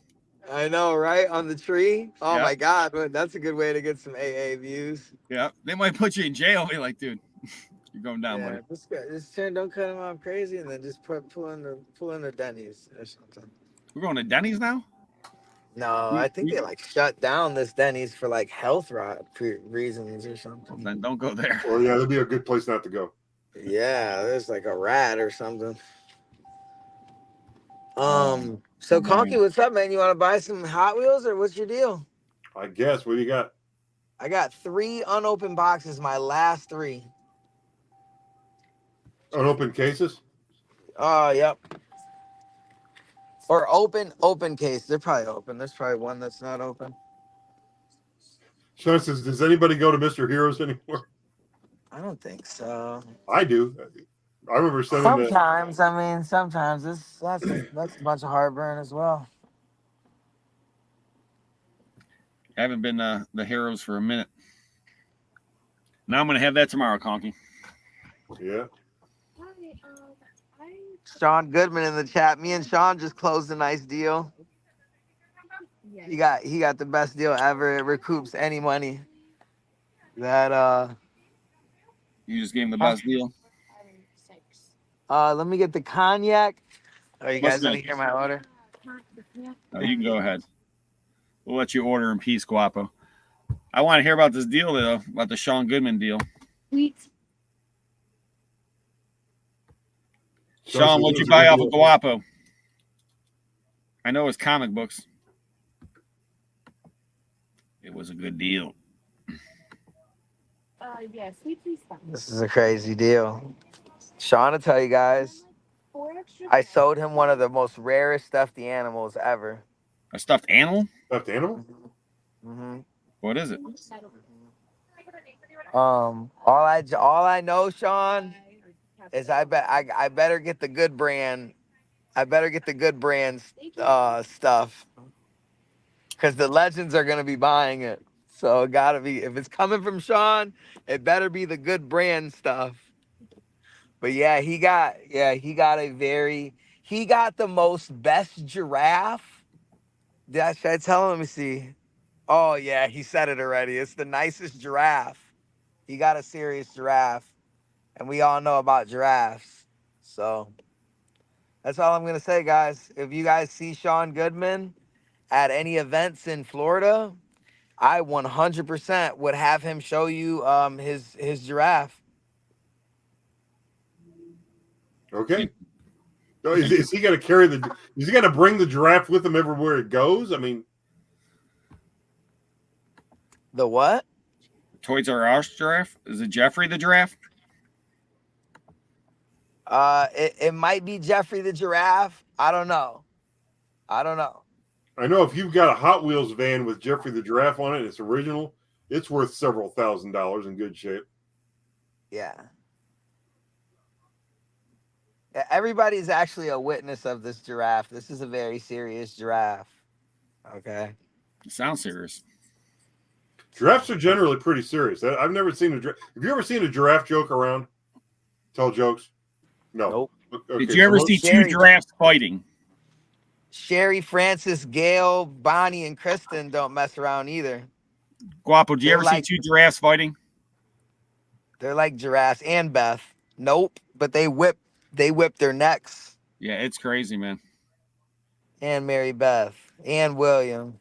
I know, right? On the tree. Oh Yeah. my God, that's a good way to get some AA views. Yeah, they might put you in jail. Be like, dude, you're going down, buddy. Just don't cut him off crazy, and then just pull in the Denny's or something. We're going to Denny's now? No, I think they like shut down this Denny's for like health reasons or something. Then don't go there. Well, yeah, that'd be a good place not to go. Yeah, there's like a rat or something. So Conky, what's up, man? You want to buy some Hot Wheels or what's your deal? I guess. What do you got? I got 3 unopened boxes, my last 3. Unopened cases? Oh, yep. Or open case. They're probably open. There's probably one that's not open. Sean says, does anybody go to Mr. Heroes anymore? I don't think so. I do. I remember sending sometimes. Sometimes that's a bunch of heartburn as well. I haven't been the Heroes for a minute. Now I'm gonna have that tomorrow, Conky. Yeah. Sean Goodman in the chat. Me and Sean just closed a nice deal. He got the best deal ever. It recoups any money that You just gave him the best deal. Let me get the cognac. Oh, you guys want to hear my order? Oh, you can go ahead. We'll let you order in peace, Guapo. I want to hear about this deal, though, about the Sean Goodman deal. Sean, what'd you buy off of Guapo? I know it's comic books. It was a good deal. This is a crazy deal. Sean will tell you guys, I sold him one of the most rarest stuffed animals ever. A stuffed animal? Stuffed animal? Mm-hmm. What is it? All I know, Sean, is I better get the good brand. I better get the good brand stuff, because the legends are gonna be buying it. So it gotta be, if it's coming from Sean, it better be the good brand stuff. But yeah, he got the most best giraffe. Should I tell him? Let me see. Oh yeah, he said it already. It's the nicest giraffe. He got a serious giraffe, and we all know about giraffes. So that's all I'm gonna say, guys. If you guys see Sean Goodman at any events in Florida, I 100% would have him show you his giraffe. Okay. So is he going to carry is he going to bring the giraffe with him everywhere it goes? I mean, The what? Toys R Us giraffe? Is it Jeffrey the giraffe? It might be Jeffrey the giraffe. I don't know. I know if you've got a Hot Wheels van with Jeffrey the giraffe on it, it's original, it's worth several $1,000s in good shape. Yeah. Everybody's actually a witness of this giraffe. This is a very serious giraffe. Okay. It sounds serious. Giraffes are generally pretty serious. I've never seen a giraffe. Have you ever seen a giraffe joke around? Tell jokes? No. Nope. Okay, Did you ever see two giraffes fighting? Sherry, Francis, Gail, Bonnie, and Kristen don't mess around either. Guapo, did you ever see two giraffes fighting? They're like giraffes. And Beth. Nope. But they whip their necks. Yeah, it's crazy, man. And Mary Beth. And William.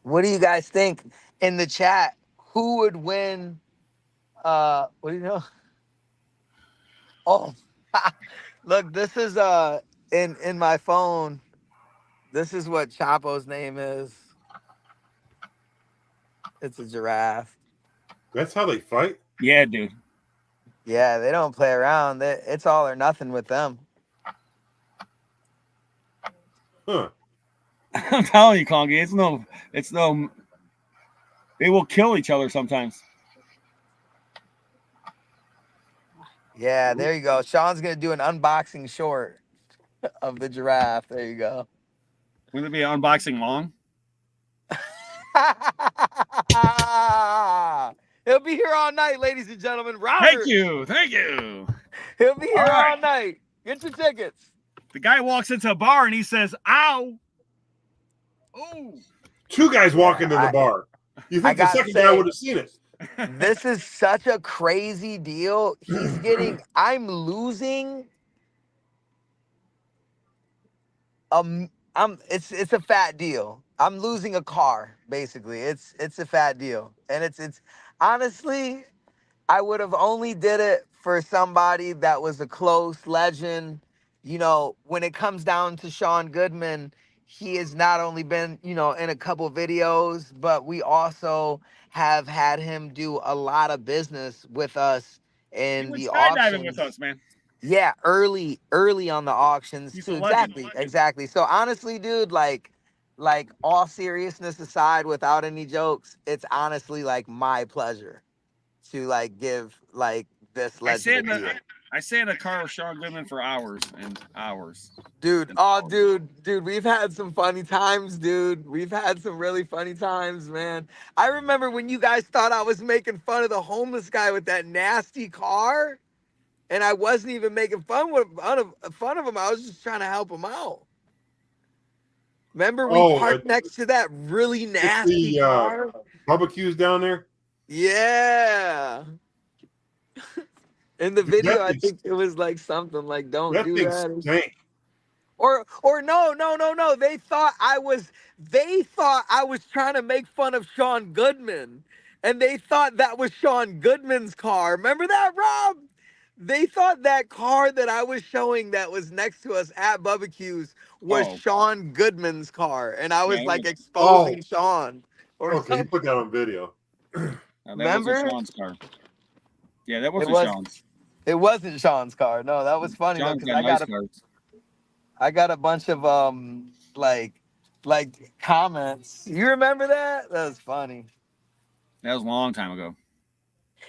What do you guys think in the chat? Who would win? What do you know? Oh, look, this is in my phone. This is what Chapo's name is. It's a giraffe. That's how they fight? Yeah, dude. Yeah, they don't play around. It's all or nothing with them. Huh. I'm telling you, Conky, it's no. They will kill each other sometimes. Yeah, there you go. Sean's gonna do an unboxing short of the giraffe. There you go. Wouldn't it be unboxing long? He'll be here all night, ladies and gentlemen. Thank Robert, you. he'll be All here right. all night. Get your tickets. The guy walks into a bar and he says, "Ow." Oh. Two guys walk into the bar. You I think the gotta second guy say, would have seen it? this is such a crazy deal. He's getting. I'm losing. It's a fat deal. I'm losing a car, basically. It's a fat deal. And it's honestly, I would have only did it for somebody that was a close legend. You know, when it comes down to Sean Goodman, he has not only been, you know, in a couple videos, but we also have had him do a lot of business with us He in went the skydiving with auctions. us, man. Yeah, early on the auctions He's too. a legend. Exactly. So honestly, dude, like all seriousness aside, without any jokes, it's honestly like my pleasure to like give like this I legend sat a deal. in a car with Sean Goodman for hours and hours. Dude, dude, we've had some funny times, dude. We've had some really funny times, man. I remember when you guys thought I was making fun of the homeless guy with that nasty car. And I wasn't even making fun of him. I was just trying to help him out. Remember we Oh, parked next to that really it's nasty the car? barbecues down there. Yeah. In the Dude, video, I think it was like something like "Don't that do thing that." stank. Or no. They thought I was trying to make fun of Sean Goodman. And they thought that was Sean Goodman's car. Remember that, Rob? They thought that car that I was showing that was next to us at Barbecue was Oh. Sean Goodman's car. And I was Yeah, like Oh, exposing Sean. Or okay. You something. put that on video. that Remember? wasn't Sean's car. Yeah, that It wasn't was Sean's. it wasn't Sean's car. No, that was funny though, Sean's because got nice cars. I got a bunch of like comments. You remember that? That was funny. That was a long time ago.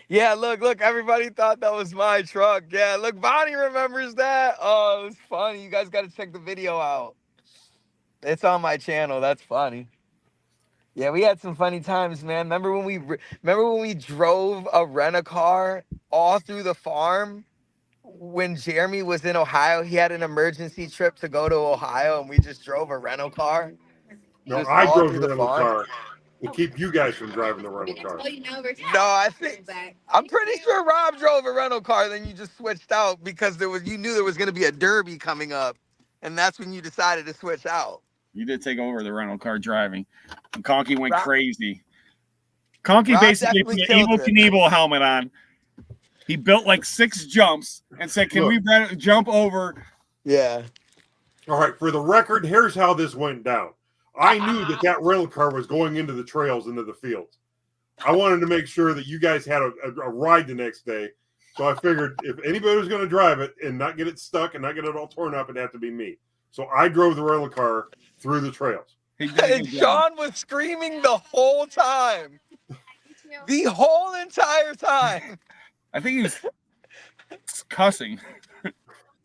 Yeah, look, everybody thought that was my truck. Yeah, look, Bonnie remembers that. Oh, it was funny. You guys got to check the video out. It's on my channel. That's funny. Yeah, we had some funny times, man. Remember when we drove a rent-a-car all through the farm? When Jeremy was in Ohio, he had an emergency trip to go to Ohio, and we just drove a rental car. No, Just I all drove through the the rental farm. car to keep you guys from driving the rental car. No, I'm pretty sure Rob drove a rental car. Then you just switched out because you knew there was going to be a derby coming up, and that's when you decided to switch out. You did take over the rental car driving. And Conky went Rob- crazy. Conky Rob basically definitely put an Evel killed it. Knievel helmet on. He built like 6 jumps and said, "Can we jump over?" Yeah. All right, for the record, here's how this went down. I knew that rental car was going into the trails, into the fields. I wanted to make sure that you guys had a ride the next day. So I figured if anybody was going to drive it and not get it stuck and not get it all torn up, it'd have to be me. So I drove the rental car through the trails. And Sean was screaming the whole time. The whole entire time. I think he was cussing.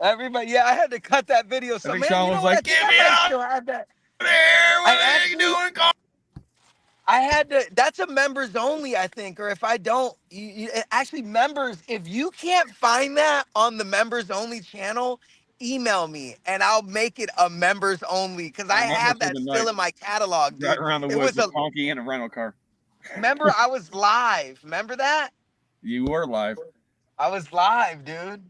Everybody, yeah, I had to cut that video. So, I think man, Sean you know was what? like, I think "Get I me might out still have that. there! What are you doing?" I had to. That's a members only, I think. Or if I don't, actually members. If you can't find that on the members only channel, email me and I'll make it a members only because I have that still in my catalog, dude. Driving around the It woods was with Conky in a rental car. Remember, I was live. Remember that? You were live. I was live, dude.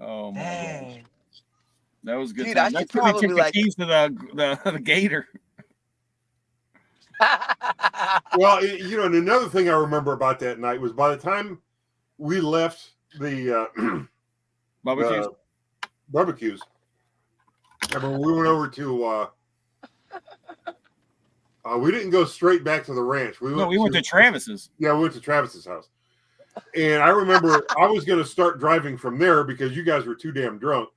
Oh my Dang. gosh, that was a good. Dude, Time. I should That's when we probably took the keys to the gator. Well, you know, and another thing I remember about that night was by the time we left the barbecues, I remember we went over to We didn't go straight back to the ranch. We went to Travis's. Yeah, we went to Travis's house. And I remember I was going to start driving from there because you guys were too damn drunk.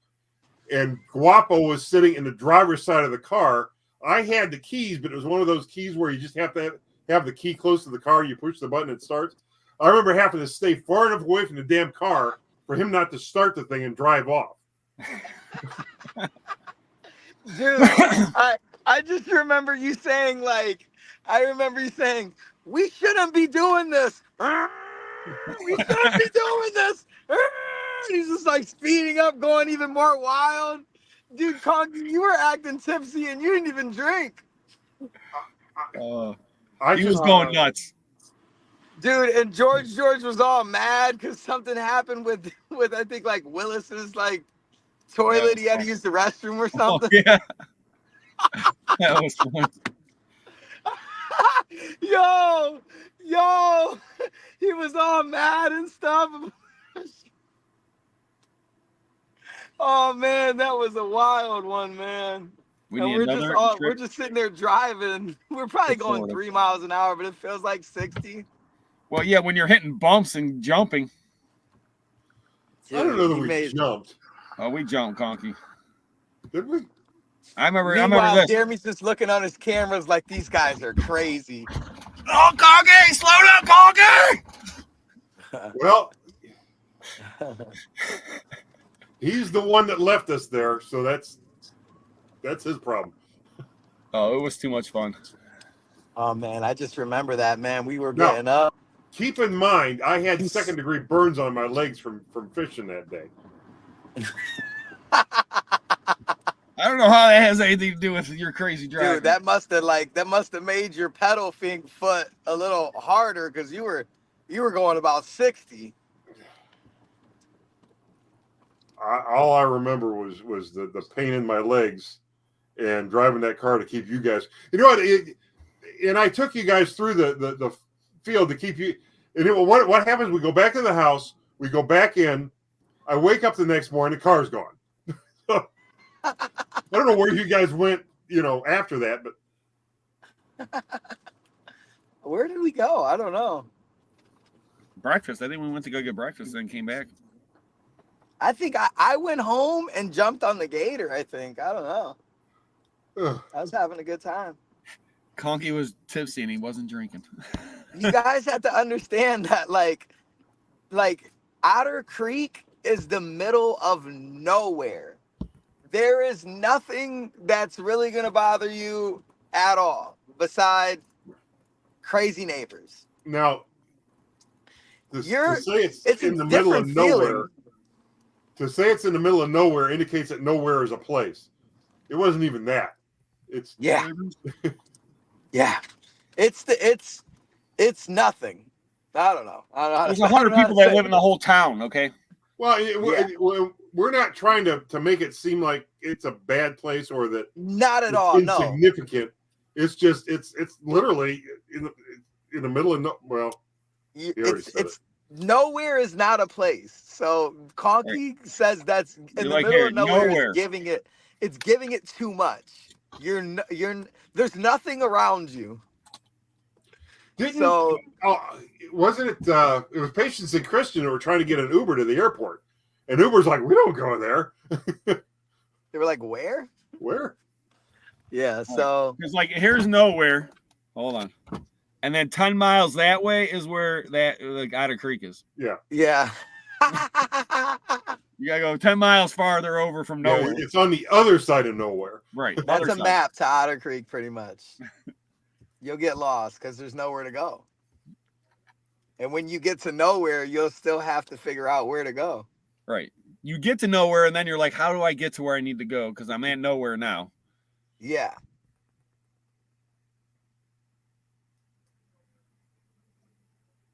And Guapo was sitting in the driver's side of the car. I had the keys, but it was one of those keys where you just have to have the key close to the car. You push the button, it starts. I remember having to stay far enough away from the damn car for him not to start the thing and drive off. Dude, I just remember you saying, we shouldn't be doing this. We shouldn't be doing this. He's just like speeding up, going even more wild. Dude, Conky, you were acting tipsy and you didn't even drink. He was going nuts. Dude, and George was all mad because something happened with I think like Willis's like toilet. He had to use the restroom or something. Oh, yeah. That was fun. Yo, he was all mad and stuff. Oh man, that was a wild one, man. We're just sitting there driving. We're probably going 3 miles an hour, but it feels like 60. Well, yeah, when you're hitting bumps and jumping. I don't know that we jumped. Oh, we jumped, Conky. Did we? I remember this. Jeremy's just looking on his cameras like these guys are crazy. Oh, Conky, slow down, Conky! Well, he's the one that left us there, so that's his problem. Oh, it was too much fun. Oh man, I just remember that, man. We were getting up. Keep in mind, I had second-degree burns on my legs from fishing that day. I don't know how that has anything to do with your crazy driving. Dude, that must have made your pedal foot a little harder because you were going about 60. All I remember was the pain in my legs and driving that car to keep you guys. You know what? And I took you guys through the field to keep you. And what happens? We go back to the house. We go back in. I wake up the next morning. The car's gone. I don't know where you guys went, after that, but where did we go? I don't know. Breakfast. I think we went to go get breakfast and then came back. I think I went home and jumped on the gator, I think. I don't know. Ugh. I was having a good time. Conky was tipsy and he wasn't drinking. You guys have to understand that like Otter Creek is the middle of nowhere. There is nothing that's really going to bother you at all beside crazy neighbors. Now, to say it's in the middle of nowhere, to say it's in the middle of nowhere indicates that nowhere is a place. It wasn't even that. It's yeah. It's nothing. I don't know. There's 100 people that live in the whole town. Okay. Well, we're not trying to make it seem like it's a bad place or that not at all. Insignificant. No. It's just it's literally in the middle of it's nowhere is not a place. So Conky says that's in the middle of nowhere. It's giving it too much. There's nothing around you. Wasn't it? It was Patience and Christian who were trying to get an Uber to the airport, and Uber's like, "We don't go there." They were like, "Where? Where?" Yeah. So it's like here's nowhere. Hold on, and then 10 miles that way is where that Otter Creek is. Yeah. Yeah. You gotta go 10 miles farther over from nowhere. It's on the other side of nowhere. Right. That's a map to Otter Creek, pretty much. You'll get lost because there's nowhere to go. And when you get to nowhere, you'll still have to figure out where to go. Right. You get to nowhere, and then you're like, how do I get to where I need to go? Because I'm at nowhere now. Yeah.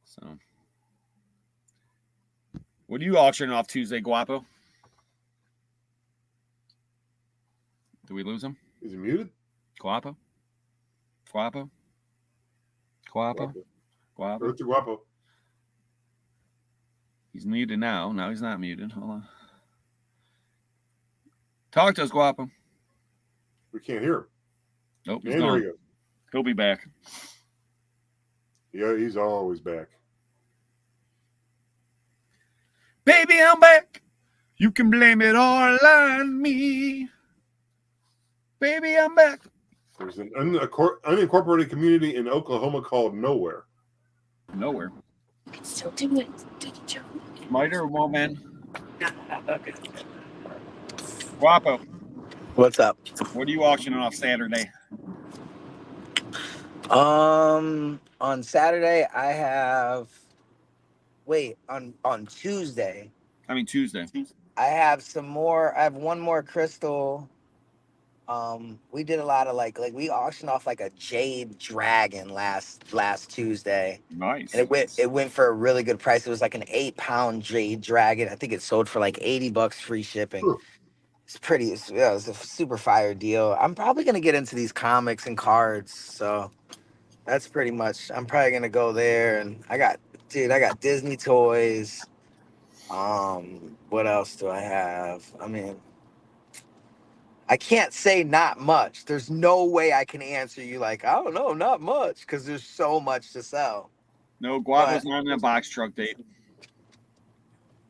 So, what are you auctioning off Tuesday, Guapo? Do we lose him? Is he muted? Guapo? Guapo? Guapo? Guapo? Where's the Guapo? He's muted now. No, he's not muted. Hold on. Talk to us, Guapo. We can't hear him. Nope, he's And gone. there he goes. He'll be back. Yeah, he's always back. Baby, I'm back. You can blame it all on me. Baby, I'm back. There's an unincorporated community in Oklahoma called Nowhere. Nowhere. Still do it. Did you? Miter or more man? Okay. Guapo. What's up? What are you auctioning off Saturday? On Saturday I have. Wait, on Tuesday I mean Tuesday. I have some more. I have one more crystal. We did a lot of like we auctioned off like a jade dragon last Tuesday. Nice. And it went for a really good price. It was like an 8-pound jade dragon. I think it sold for like $80 free shipping. Ooh. It's pretty. It was a super fire deal. I'm probably gonna get into these comics and cards. So that's pretty much. I'm probably gonna go there. And I got Disney toys. What else do I have? I mean, I can't say not much. There's no way I can answer you like, I don't know, not much, because there's so much to sell. No, Guapo's But- not in a box truck date.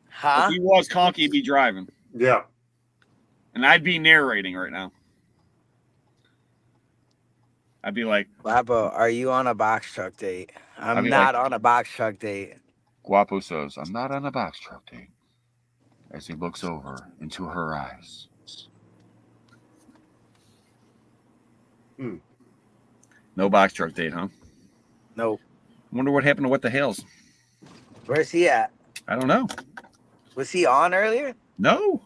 Huh? If he was, Conky would be driving. Yeah. And I'd be narrating right now. I'd be like, Guapo, are you on a box truck date? I'd I'm be not on a box truck date. Guapo says, I'm not on a box truck date. As he looks over into her eyes. no box truck date, huh? Nope. Wonder what happened to what the Hales. Where's he at? I don't know. Was he on earlier? No,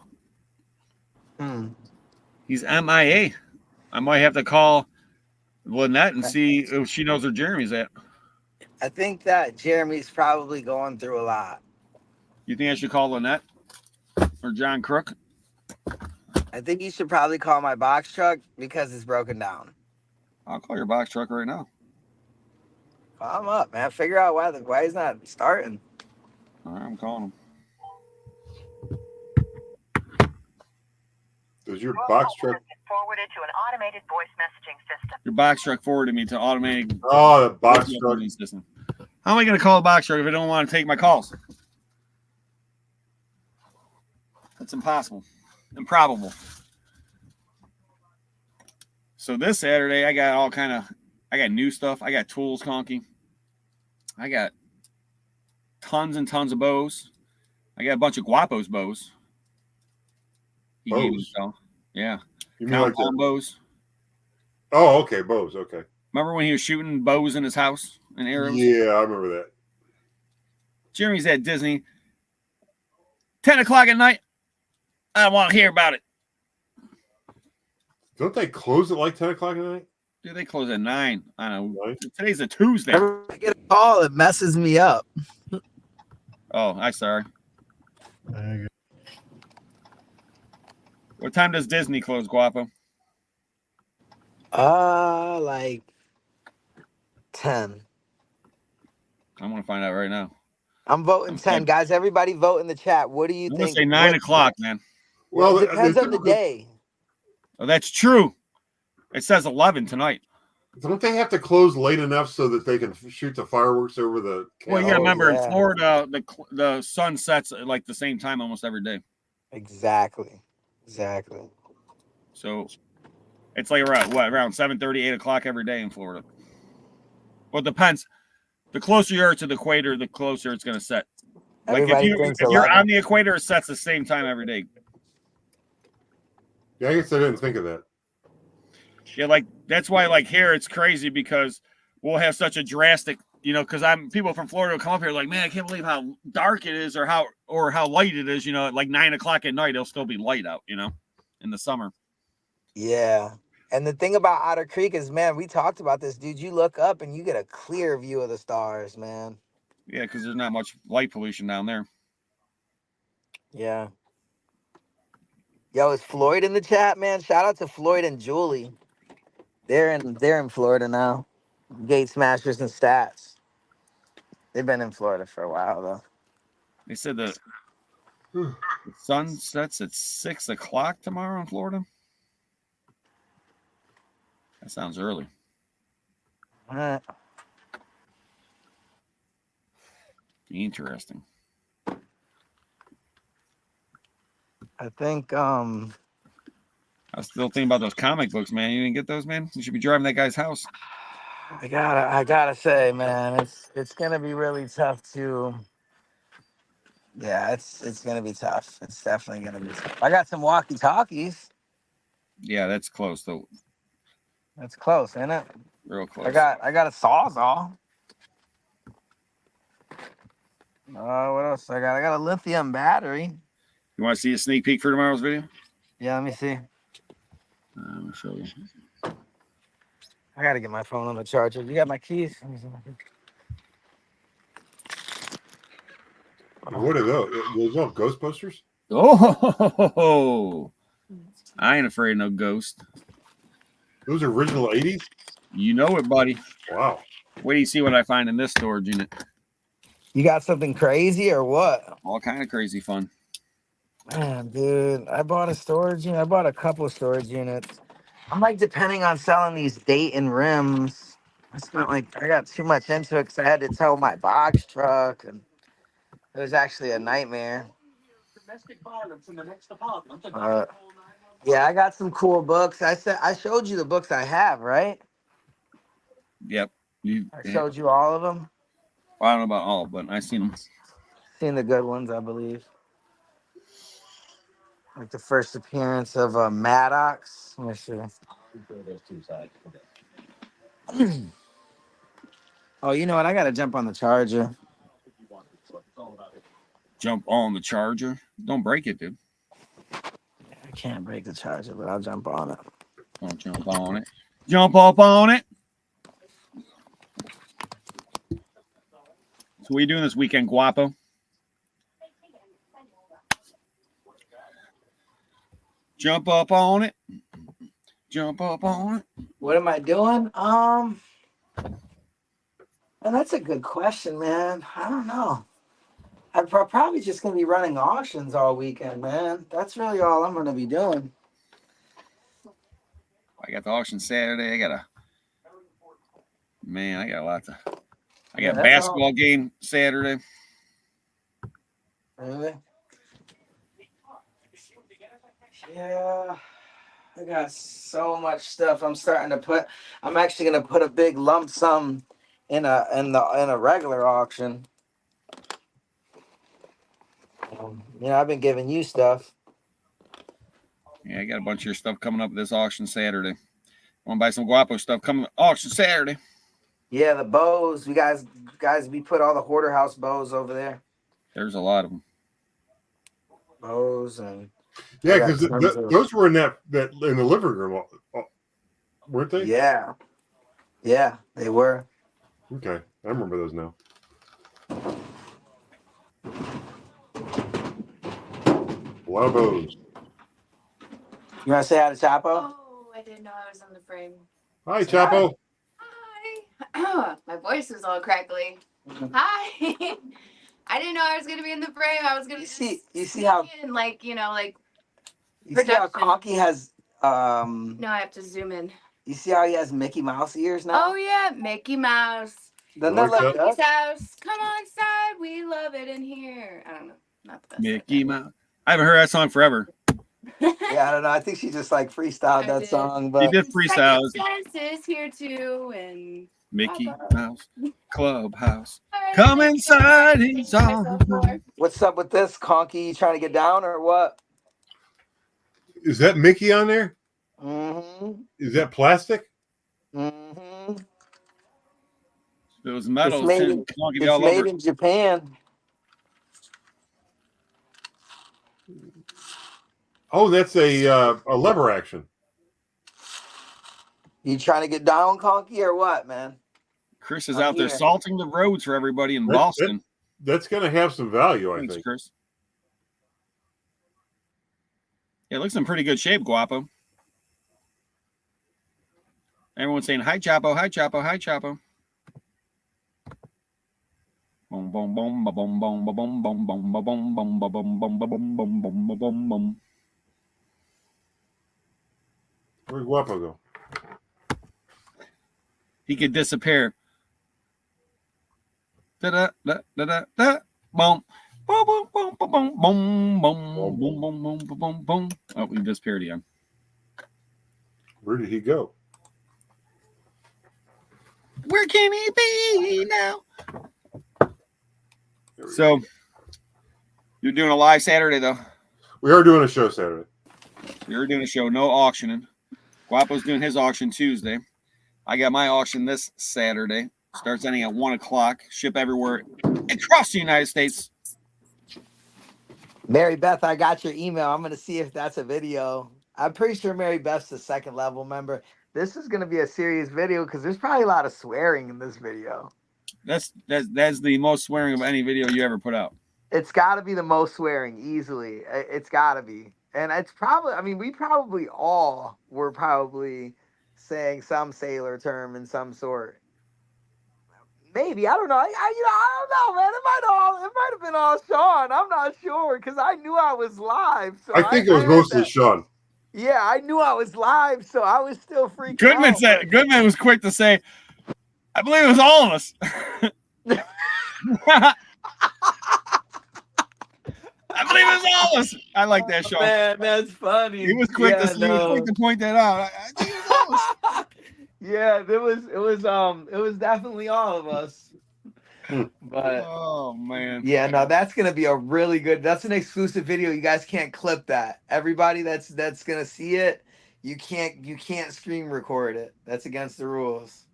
He's MIA. I might have to call Lynette and see if she knows where Jeremy's at. I think that Jeremy's probably going through a lot. You think I should call Lynette or John Crook? I think you should probably call my box truck because it's broken down. I'll call your box truck right now. Call him up, man. Figure out why he's not starting. All right, I'm calling him. Does your box truck? Forwarded to an automated voice messaging system. Your box truck forwarded me to automatic Oh, the box truck. system. How am I going to call a box truck if I don't want to take my calls? That's impossible. Improbable. So this Saturday, I got new stuff. I got tools, Conky. I got tons and tons of bows. I got a bunch of Guapo's bows. He gave me Bows? some. Yeah. You mean like Compound the? bows. Oh, okay, bows. Okay. Remember when he was shooting bows in his house and arrows? Yeah, I remember that. Jeremy's at Disney. 10 o'clock at night. I don't want to hear about it. Don't they close at like 10 o'clock at night? Dude, they close at 9. I don't know. Right. Today's a Tuesday. Every time I get a call, it messes me up. Oh, I'm sorry. What time does Disney close, Guapo? Like 10. I'm going to find out right now. I'm voting 10. Guys, everybody vote in the chat. What do you I'm going to think? say 9 o'clock, man. Well, Well, it depends they on the typically- day. Oh, that's true. It says 11 tonight. Don't they have to close late enough so that they can shoot the fireworks over the? Well, yeah, canal? remember yeah. in Florida, the sun sets at like the same time almost every day. Exactly. So it's like around 7:30, 8 o'clock every day in Florida. Well, it depends. The closer you are to the equator, the closer it's going to set. Like Everybody if thinks you're 11. on the equator, it sets the same time every day. Yeah, I guess I didn't think of that. Yeah, like that's why like here it's crazy because we'll have such a drastic, because people from Florida will come up here like, man, I can't believe how dark it is or how light it is. At like 9 o'clock at night, it'll still be light out. In the summer. Yeah. And the thing about Otter Creek is, man, we talked about this, dude. You look up and you get a clear view of the stars, man. Yeah, because there's not much light pollution down there. Yeah. Yo, is Floyd in the chat, man? Shout out to Floyd and Julie. They're in Florida now. Gate Smashers and Stats. They've been in Florida for a while though. They said the sun sets at 6 o'clock tomorrow in Florida. That sounds early. right. Interesting. I think I was still thinking about those comic books, man. You didn't get those, man? You should be driving that guy's house. I gotta say, man, it's gonna be really tough to. Yeah, it's gonna be tough. It's definitely gonna be tough. I got some walkie talkies. Yeah, that's close though. That's close, ain't it? Real close. I got a sawzall. What else I got? I got a lithium battery. You want to see a sneak peek for tomorrow's video? Yeah, let me see. Let me show you. I gotta get my phone on the charger. You got my keys? What are those? Those all ghost posters? Oh, I ain't afraid of no ghost. Those are original 80s? You know it, buddy. Wow. Wait till you see what I find in this storage unit. You got something crazy or what? All kind of crazy fun. Man, dude, I bought a storage unit. I bought a couple of storage units. I'm like depending on selling these Dayton rims. I got too much into it because I had to tow my box truck, and it was actually a nightmare. Yeah, I got some cool books. I showed you the books I have, right? Yep. I showed you all of them. Well, I don't know about all, but I seen them. Seen the good ones, I believe. Like the first appearance of Maddox. Let me see. Oh, you know what? I gotta jump on the charger. Jump on the charger. Don't break it, dude. I can't break the charger, but I'll jump on it. Don't jump on it. Jump up on it. So what are you doing this weekend, Guapo? Jump up on it. Jump up on it. What am I doing? And that's a good question, man. I don't know. I'm probably just gonna be running auctions all weekend, man. That's really all I'm gonna be doing. I got the auction Saturday. I got lots of. I got basketball game Saturday. Really? Yeah. I got so much stuff. I'm actually gonna put a big lump sum in a regular auction. I've been giving you stuff. Yeah, I got a bunch of your stuff coming up this auction Saturday. Want to buy some Guapo stuff coming auction Saturday? Yeah, the bows. We put all the hoarder house bows over there. There's a lot of them. Bows and yeah, because those were in that in the living room, weren't they? Yeah, they were. Okay, I remember those now. A lot of bows. You want to say hi to Chapo? Oh, I didn't know I was on the frame. Hi, Chapo. Hi. My voice was all crackly. Hi. I didn't know I was gonna be in the frame. I was gonna you see how you see how Conky has No, I have to zoom in. You see how he has Mickey Mouse ears now? Oh yeah, Mickey Mouse. Doesn't that look Mickey's house. Come on inside. We love it in here. I don't know. Not the best. Mickey Mouse. I haven't heard that song forever. Yeah, I don't know. I think she just like freestyled that song, but she did freestyle. Is here too, and Mickey Mouse Clubhouse. Come inside his arms. What's up with this, Conky? You trying to get down or what? Is that Mickey on there? Mm-hmm. Is that plastic? Mm-hmm. Those metals. It's made in Japan. Oh, that's a lever action. You trying to get down, Conky, or what, man? Chris is out there salting the roads for everybody in Boston. That's going to have some value, I think. Chris. Yeah, it looks in pretty good shape, Guapo. Everyone's saying, hi, Chapo, hi, Chapo, hi, Chapo. Boom, boom, boom, boom, boom, boom, boom, boom, boom, boom, boom, boom, boom, boom, boom, boom, boom, boom. Where'd Guapo go? he could disappear. Da da da da da da. Boom. Boom, boom, boom, boom, boom, boom, boom, boom, boom, boom, boom, boom, boom. Oh, we disappeared again. Where did he go? Where can he be now? So, you're doing a live Saturday, though. We are doing a show Saturday. You're doing a show, no auctioning. Guapo's doing his auction Tuesday. I got my auction this Saturday. Starts ending at 1 o'clock. Ship everywhere across the United States. Mary Beth, I got your email. I'm going to see if that's a video. I'm pretty sure Mary Beth's a second level member. This is going to be a serious video because there's probably a lot of swearing in this video. That's the most swearing of any video you ever put out. It's got to be the most swearing, easily. It's got to be. And it's probably, I mean, we probably all were probably saying some sailor term in some sort. Maybe, I don't know. I don't know, man. It might have been all Sean. I'm not sure because I knew I was live. So I think it was mostly Sean. Yeah, I knew I was live, so I was still freaking Goodman out. said. Goodman was quick to say, "I believe it was all of us." I believe it was all of us. I like that, Sean. Man, that's funny. He was quick to point that out. I think it was all of us. Yeah, it was definitely all of us. But oh man. Yeah, no, that's gonna be a really good, that's an exclusive video. You guys can't clip that. Everybody that's gonna see it, you can't screen record it. That's against the rules.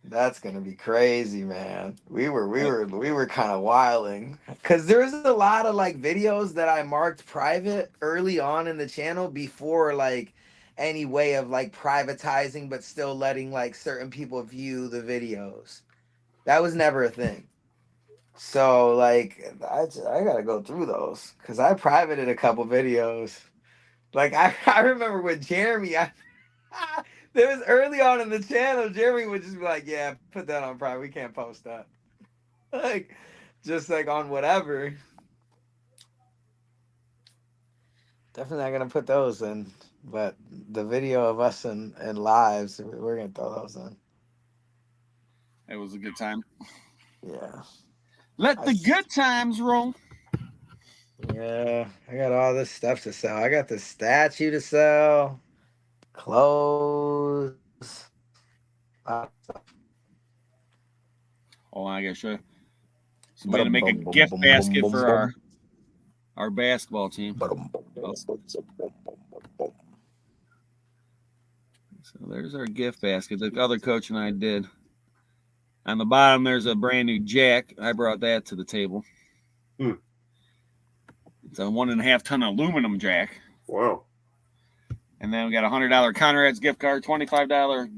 That's gonna be crazy, man. We were kind of wilding because there's a lot of like videos that I marked private early on in the channel before like any way of like privatizing, but still letting like certain people view the videos. That was never a thing. So like I gotta go through those because I privated a couple videos. Like I remember with Jeremy, there was early on in the channel, Jeremy would just be like, yeah, put that on private. We can't post that. Like, just like on whatever. Definitely not going to put those in. But the video of us in lives, we're going to throw those in. It was a good time. Yeah. Let the good times roll. Yeah. I got all this stuff to sell. I got the statue to sell. Clothes. Oh, I gotta show you. So we're gonna make a gift basket for our basketball team. So there's our gift basket. The other coach and I did. On the bottom, there's a brand new jack. I brought that to the table. It's a 1.5 ton aluminum jack. Wow. And then we got a $100 Conrad's gift card, $25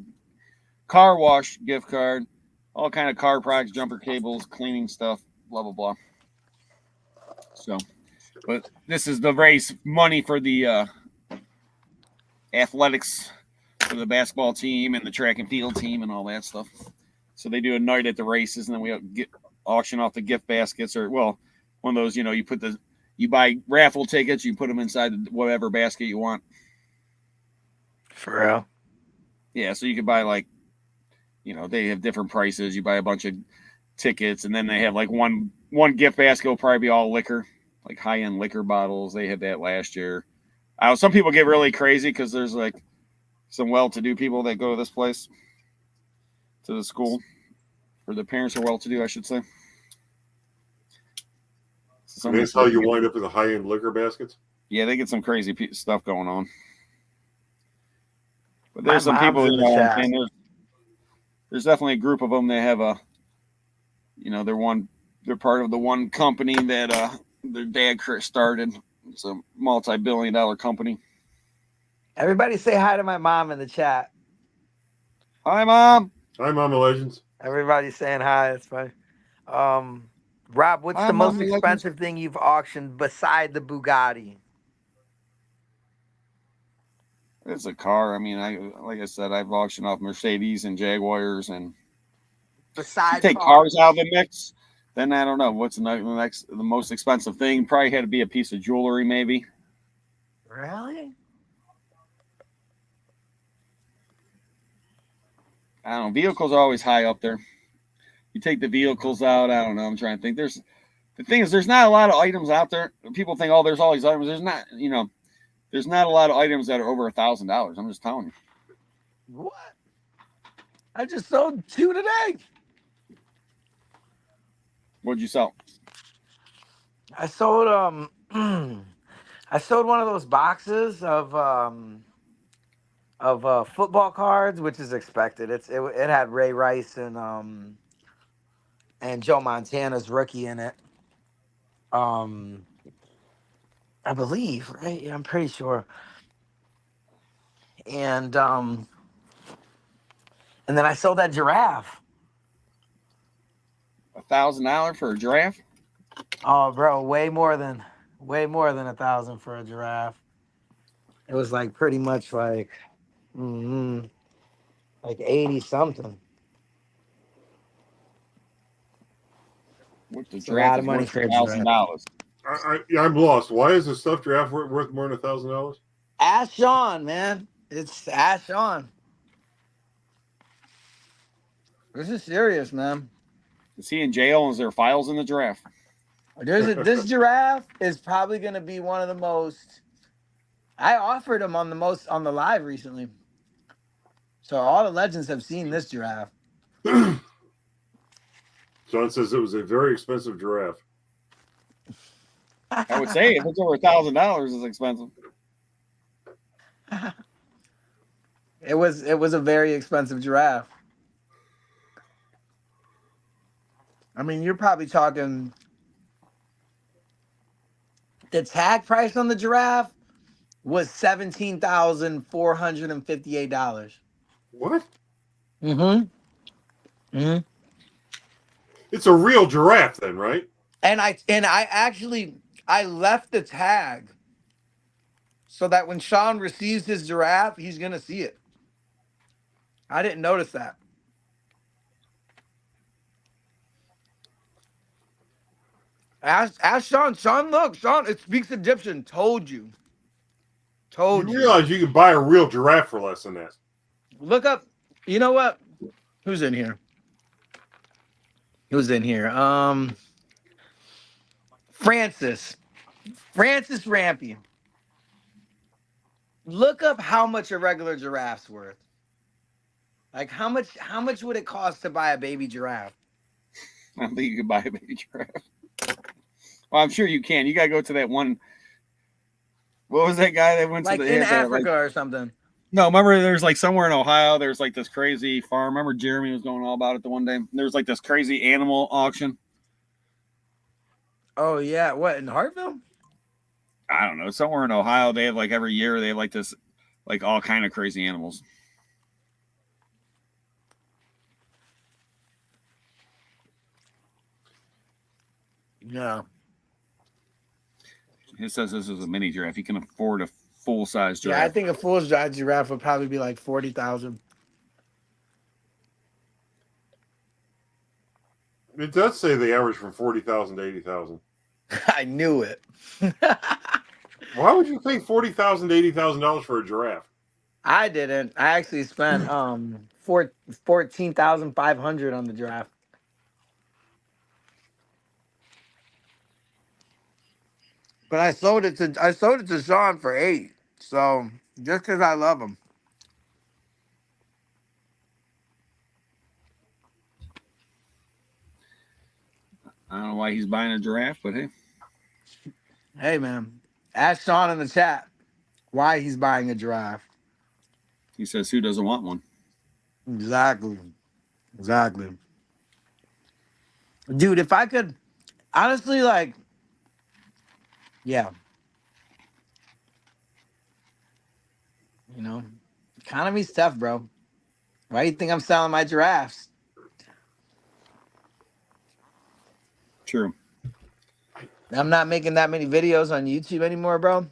car wash gift card, all kind of car products, jumper cables, cleaning stuff, blah, blah, blah. So, but this is the race money for the athletics, for the basketball team and the track and field team and all that stuff. So they do a night at the races, and then we auction off the gift baskets, or, well, one of those, you buy raffle tickets, you put them inside whatever basket you want. For real? Yeah, so you could buy they have different prices. You buy a bunch of tickets, and then they have like one gift basket will probably be all liquor, like high-end liquor bottles. They had that last year. Some people get really crazy because there's like some well-to-do people that go to this place, to the school, or the parents are well-to-do, I should say. So that's how you wind up with the high-end liquor baskets? Yeah, they get some crazy stuff going on. But there's some people, there's definitely a group of them that have they're part of the one company that their dad started. It's a multi-billion-dollar company. Everybody say hi to my mom in the chat. Hi, Mom. Hi, Mama Legends. Everybody's saying hi. It's funny. Rob, what's the most expensive thing you've auctioned beside the Bugatti? It's a car. I mean, like I said, I've auctioned off Mercedes and Jaguars, and besides take cars out of the mix, then I don't know what's the most expensive thing. Probably had to be a piece of jewelry, maybe. Really? I don't know. Vehicles are always high up there. You take the vehicles out. I don't know. I'm trying to think. The thing is, there's not a lot of items out there. People think, oh, there's all these items. There's not. There's not a lot of items that are over $1,000. I'm just telling you. What? I just sold 2 today. What'd you sell? I sold I sold one of those boxes of football cards, which is expected. It had Ray Rice and Joe Montana's rookie in it. I believe, right? Yeah, I'm pretty sure. And then I sold that giraffe. $1,000 for a giraffe? Oh, bro, way more than 1,000 for a giraffe. It was like pretty much like 80 something. What the It's a giraffe lot of is money worth for a giraffe. $1,000. I'm lost. Why is a stuffed giraffe worth more than $1,000? Ask Sean, man. It's Ask Sean. This is serious, man. Is he in jail? Is there files in the giraffe? This giraffe is probably gonna be one of the most. I offered him on the live recently, so all the legends have seen this giraffe. John says it was a very expensive giraffe. I would say if it's over $1,000, it's expensive. It was a very expensive giraffe. I mean, you're probably talking the tag price on the giraffe was $17,458. What? Mm-hmm. It's a real giraffe then, right? And I actually left the tag so that when Sean receives his giraffe, he's gonna see it. I didn't notice that. Ask Sean. Sean, look, Sean, it speaks Egyptian. Told you. You realize you can buy a real giraffe for less than that. Look up. You know what? Who's in here? Francis Rampy. Look up how much a regular giraffe's worth. Like how much would it cost to buy a baby giraffe? I don't think you could buy a baby giraffe. Well, I'm sure you can. You gotta go to that one. What was that guy that went like to the in Africa or something? No, remember there's like somewhere in Ohio, there's like this crazy farm. Remember Jeremy was going all about it the one day? There was like this crazy animal auction. Oh yeah, what in Hartville? I don't know. Somewhere in Ohio, they have like every year they have like this, like all kind of crazy animals. Yeah. It says this is a mini giraffe. You can afford a full size giraffe. Yeah, I think a full size giraffe would probably be like 40,000. It does say they average from 40,000 to 80,000. I knew it. Why would you pay $40,000 to $80,000 for a giraffe? I didn't. I actually spent 14,500 on the giraffe. But I sold it to Sean for 8. So just because I love him. I don't know why he's buying a giraffe, but hey. Hey man, ask Sean in the chat why he's buying a giraffe. He says, who doesn't want one? Exactly. Dude, if I could honestly, like, yeah. You know, economy's tough, bro. Why do you think I'm selling my giraffes? True. I'm not making that many videos on YouTube anymore, bro.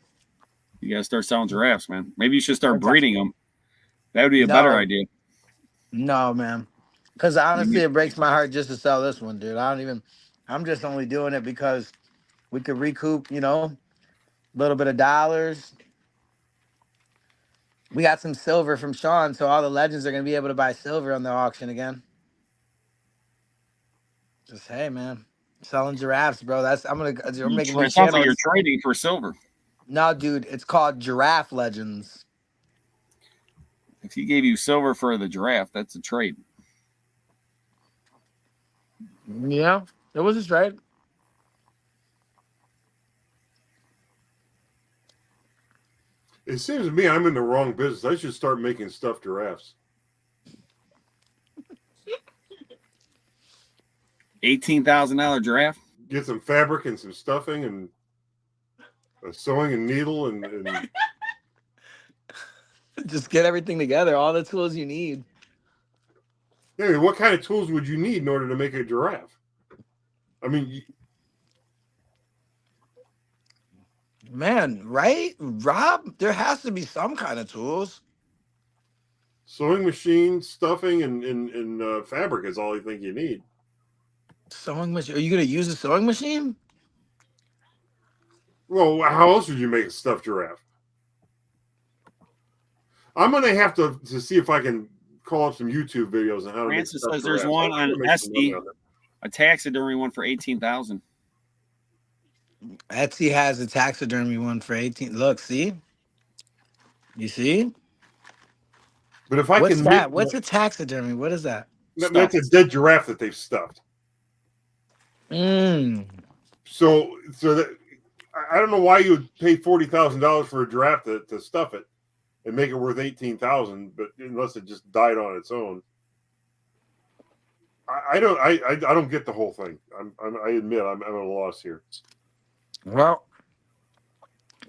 You gotta start selling giraffes, man. Maybe you should start breeding them. That would be a better idea. No, man. Because honestly, it breaks my heart just to sell this one, dude. I'm just only doing it because we could recoup, a little bit of dollars. We got some silver from Sean, so all the legends are gonna be able to buy silver on the auction again. Just hey, man, selling giraffes, bro. We're making a new It sounds like channel. you're trading for silver. No, dude, it's called Giraffe Legends. If he gave you silver for the giraffe, that's a trade. Yeah, it was just right. It seems to me I'm in the wrong business. I should start making stuffed giraffes. $18,000 giraffe. Get some fabric and some stuffing and a sewing and needle and Just get everything together, all the tools you need. I mean, what kind of tools would you need in order to make a giraffe? I mean, Man, right? Rob, there has to be some kind of tools. sewing machine, stuffing, and fabric is all I think you need. Sewing machine. Are you gonna use a sewing machine? Well, how else would you make a stuffed giraffe? I'm gonna have to see if I can call up some YouTube videos on how to Francis make stuffed says there's giraffes. one I'm on gonna make some money Etsy, on it. a taxidermy one for 18,000. Etsy has a taxidermy one for 18. Look, see? You see? But if I What's can that? make What's a taxidermy? What is that? that's a dead giraffe that they've stuffed. Mm. So that I don't know why you would pay $40,000 for a giraffe to stuff it and make it worth 18,000, but unless it just died on its own. I don't get the whole thing. I admit I'm at a loss here. Well,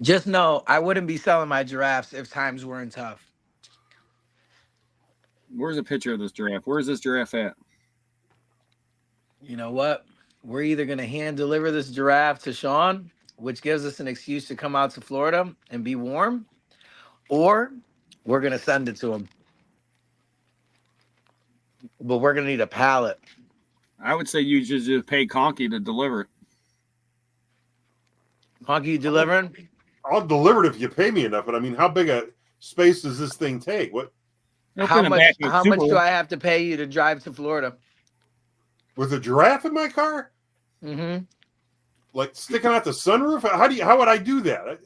just know I wouldn't be selling my giraffes if times weren't tough. Where's a picture of this giraffe? Where's this giraffe at? You know what? We're either going to hand deliver this giraffe to Sean, which gives us an excuse to come out to Florida and be warm, or we're going to send it to him. But we're going to need a pallet. I would say you should just pay Conky to deliver it. Conky, you delivering? I'll deliver it if you pay me enough, but I mean, how big a space does this thing take? What How much do I have to pay you to drive to Florida? with a giraffe in my car? Mm-hmm. Like sticking out the sunroof? How would I do that?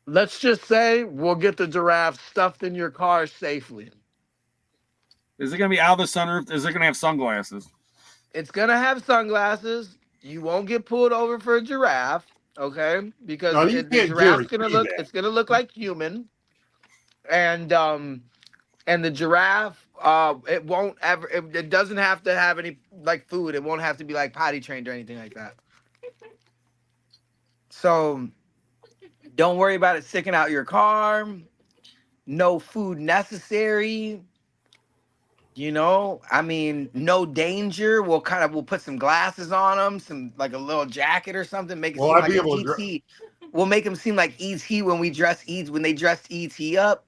Let's just say we'll get the giraffe stuffed in your car safely. Is it going to be out of the sunroof? Is it going to have sunglasses? It's going to have sunglasses. You won't get pulled over for a giraffe, okay? Because No, you the can't giraffe's going to guarantee look that. it's going to look like human. And the giraffe it doesn't have to have any like food. It won't have to be like potty trained or anything like that. So don't worry about it sticking out your car. No food necessary. You know, I mean, no danger. We'll put some glasses on him, some like a little jacket or something, make it Will seem I like be an able to ET. We'll make him seem like ET when they dressed ET up.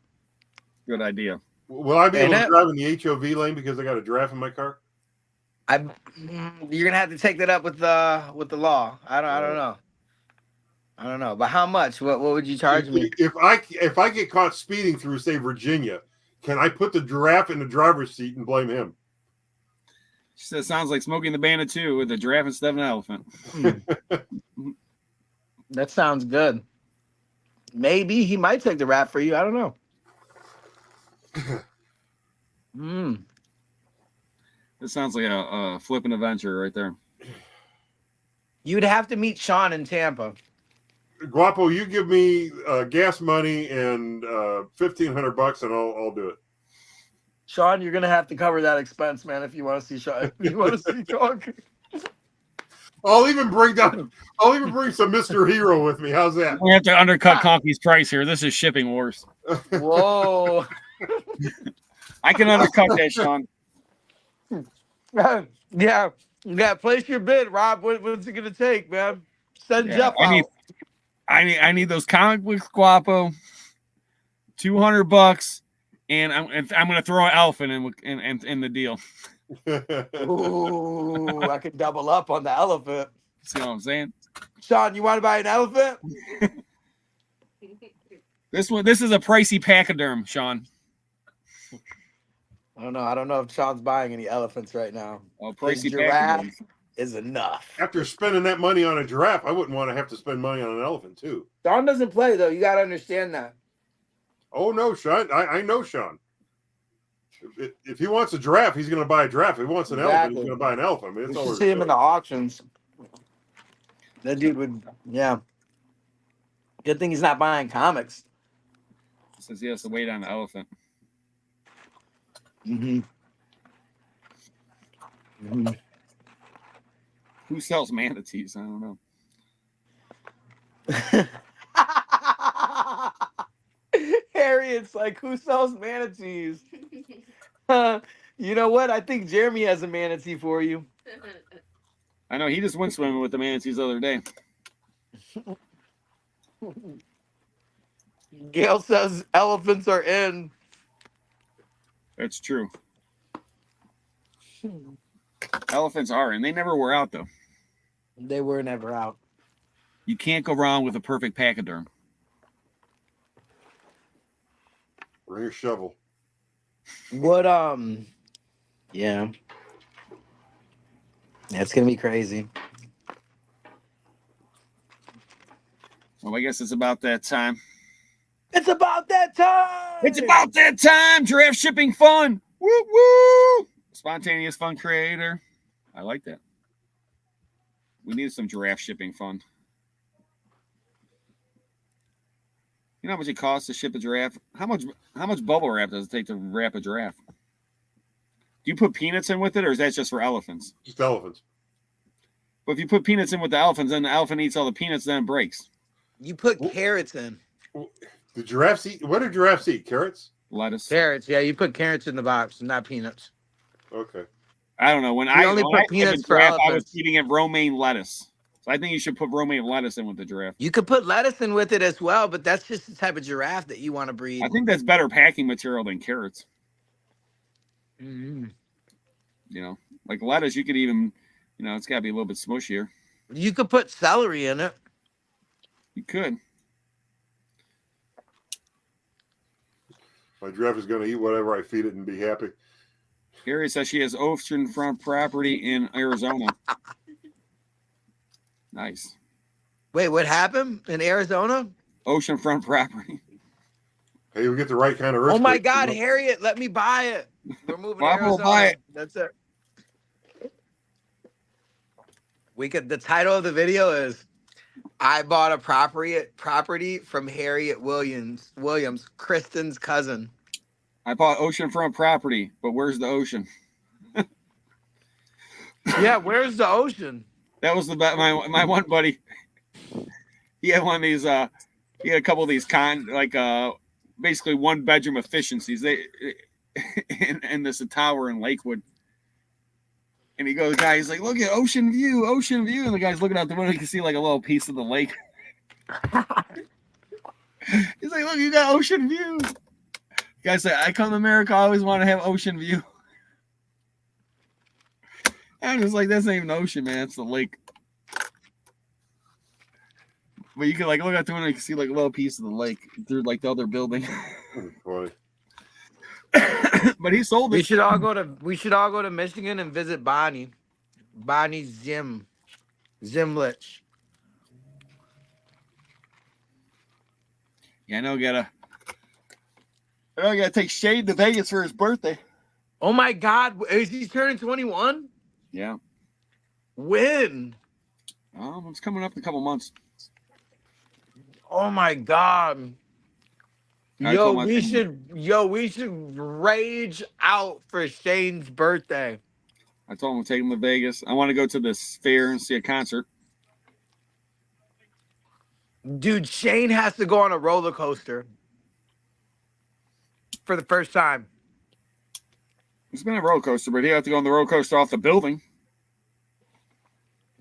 Good idea. Will I be able to And drive in the HOV lane because I got a giraffe in my car? You're gonna have to take that up with the law. I don't know. But how much? What would you charge me? If I get caught speeding through, say, Virginia, can I put the giraffe in the driver's seat and blame him? She said, sounds like Smokey and the Bandit 2 with a giraffe instead of an elephant. That sounds good. Maybe he might take the rap for you. I don't know. This sounds like a flippin' adventure right there. You'd have to meet Sean in Tampa. Guapo, you give me gas money and $1,500, and I'll do it. Sean, you're gonna have to cover that expense, man, if you want to see Sean. If you want to see Sean. I'll even bring some Mr. Hero with me. How's that? We have to undercut Conky's price here. This is shipping wars. Whoa. I can undercut that, Sean. Yeah. Place your bid, Rob. What's it gonna take, man? Send Jeff out. I need those comic books, Guapo. $200, and I'm gonna throw an elephant in the deal. Ooh, I could double up on the elephant. See what I'm saying? Sean, you want to buy an elephant? This is a pricey pachyderm, Sean. I don't know. I don't know if Sean's buying any elephants right now. Oh, His pricey giraffe packaging. is enough. After spending that money on a giraffe, I wouldn't want to have to spend money on an elephant too. Sean doesn't play though. You gotta understand that. Oh no, Sean. I know Sean. If he wants a giraffe, he's going to buy a giraffe. If he wants an elephant, he's going to buy an elephant. I mean, You that's all should there see him is. in the auctions. That dude would, yeah. Good thing he's not buying comics. Says he has to wait on the elephant. Mm-hmm. Mm-hmm. Who sells manatees? I don't know. Harriet's like, who sells manatees? You know what? I think Jeremy has a manatee for you. I know he just went swimming with the manatees the other day. Gail says elephants are in. That's true. Elephants are, and they never wear out though. They were never out. You can't go wrong with a perfect pachyderm. Bring your shovel. What yeah. It's gonna be crazy. Well, I guess it's about that time. It's about that time. It's about that time. Giraffe shipping fun. Woo woo. Spontaneous fun creator. I like that. We need some giraffe shipping fun. You know how much it costs to ship a giraffe? How much bubble wrap does it take to wrap a giraffe? Do you put peanuts in with it, or is that just for elephants? Just elephants. But if you put peanuts in with the elephants, then the elephant eats all the peanuts, then it breaks. You put carrots in. The giraffes eat. What do giraffes eat? Carrots? Lettuce. Carrots, yeah. You put carrots in the box, not peanuts. Okay. I don't know. When You I only when put I peanuts a for giraffe, I was elephants. eating it romaine lettuce. So I think you should put romaine lettuce in with the giraffe. You could put lettuce in with it as well, but that's just the type of giraffe that you want to breed. I think that's better packing material than carrots. Mm-hmm. You know, like lettuce, you could even, it's got to be a little bit smushier. You could put celery in it. You could. My giraffe is going to eat whatever I feed it and be happy. Harriet says she has oceanfront property in Arizona. Nice. Wait, what happened in Arizona? Oceanfront property. Hey, we get the right kind of earthquake. Oh my God, Harriet, let me buy it. We're moving to Guapo will Arizona. buy it. That's it. The title of the video is I bought a property from Harriet Williams, Kristen's cousin. I bought oceanfront property, but where's the ocean? Yeah, where's the ocean? That was my one buddy. He had one of these. He had a couple of these basically one bedroom efficiencies. They and there's a tower in Lakewood. And he goes, he's like, look at ocean view. And the guy's looking out the window. You can see like a little piece of the lake. He's like, look, you got ocean view. The guy said, I come to America, I always want to have ocean view. And I'm just like, that's not even the ocean, man. It's the lake. But you can look out the window, you can see like a little piece of the lake through like the other building. Boy. But he sold it. We should all go to Michigan and visit Bonnie. Bonnie Zimlich. Yeah, I know. I gotta take Shane to Vegas for his birthday. Oh my God, is he turning 21? Yeah. When? It's coming up in a couple months. Oh my God. We should rage out for Shane's birthday. I told him to take him to Vegas. I want to go to this fair and see a concert. Dude, Shane has to go on a roller coaster for the first time. It's been a roller coaster, but he had to go on the roller coaster off the building.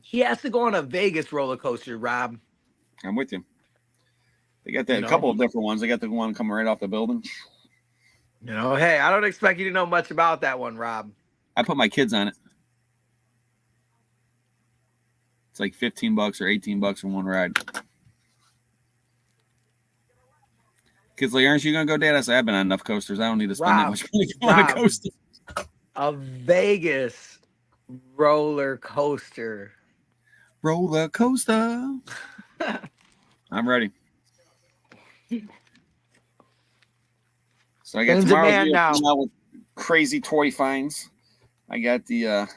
He has to go on a Vegas roller coaster, Rob. I'm with you. They got a couple of different ones. They got the one coming right off the building. Hey, I don't expect you to know much about that one, Rob. I put my kids on it. It's like $15 or $18 for one ride. Kids like, aren't you gonna go, Dad? I said, I've been on enough coasters. I don't need to spend that much money on a coaster. A Vegas roller coaster. Roller coaster. I'm ready. So I got In tomorrow's demand video now. coming out with crazy toy finds. I got the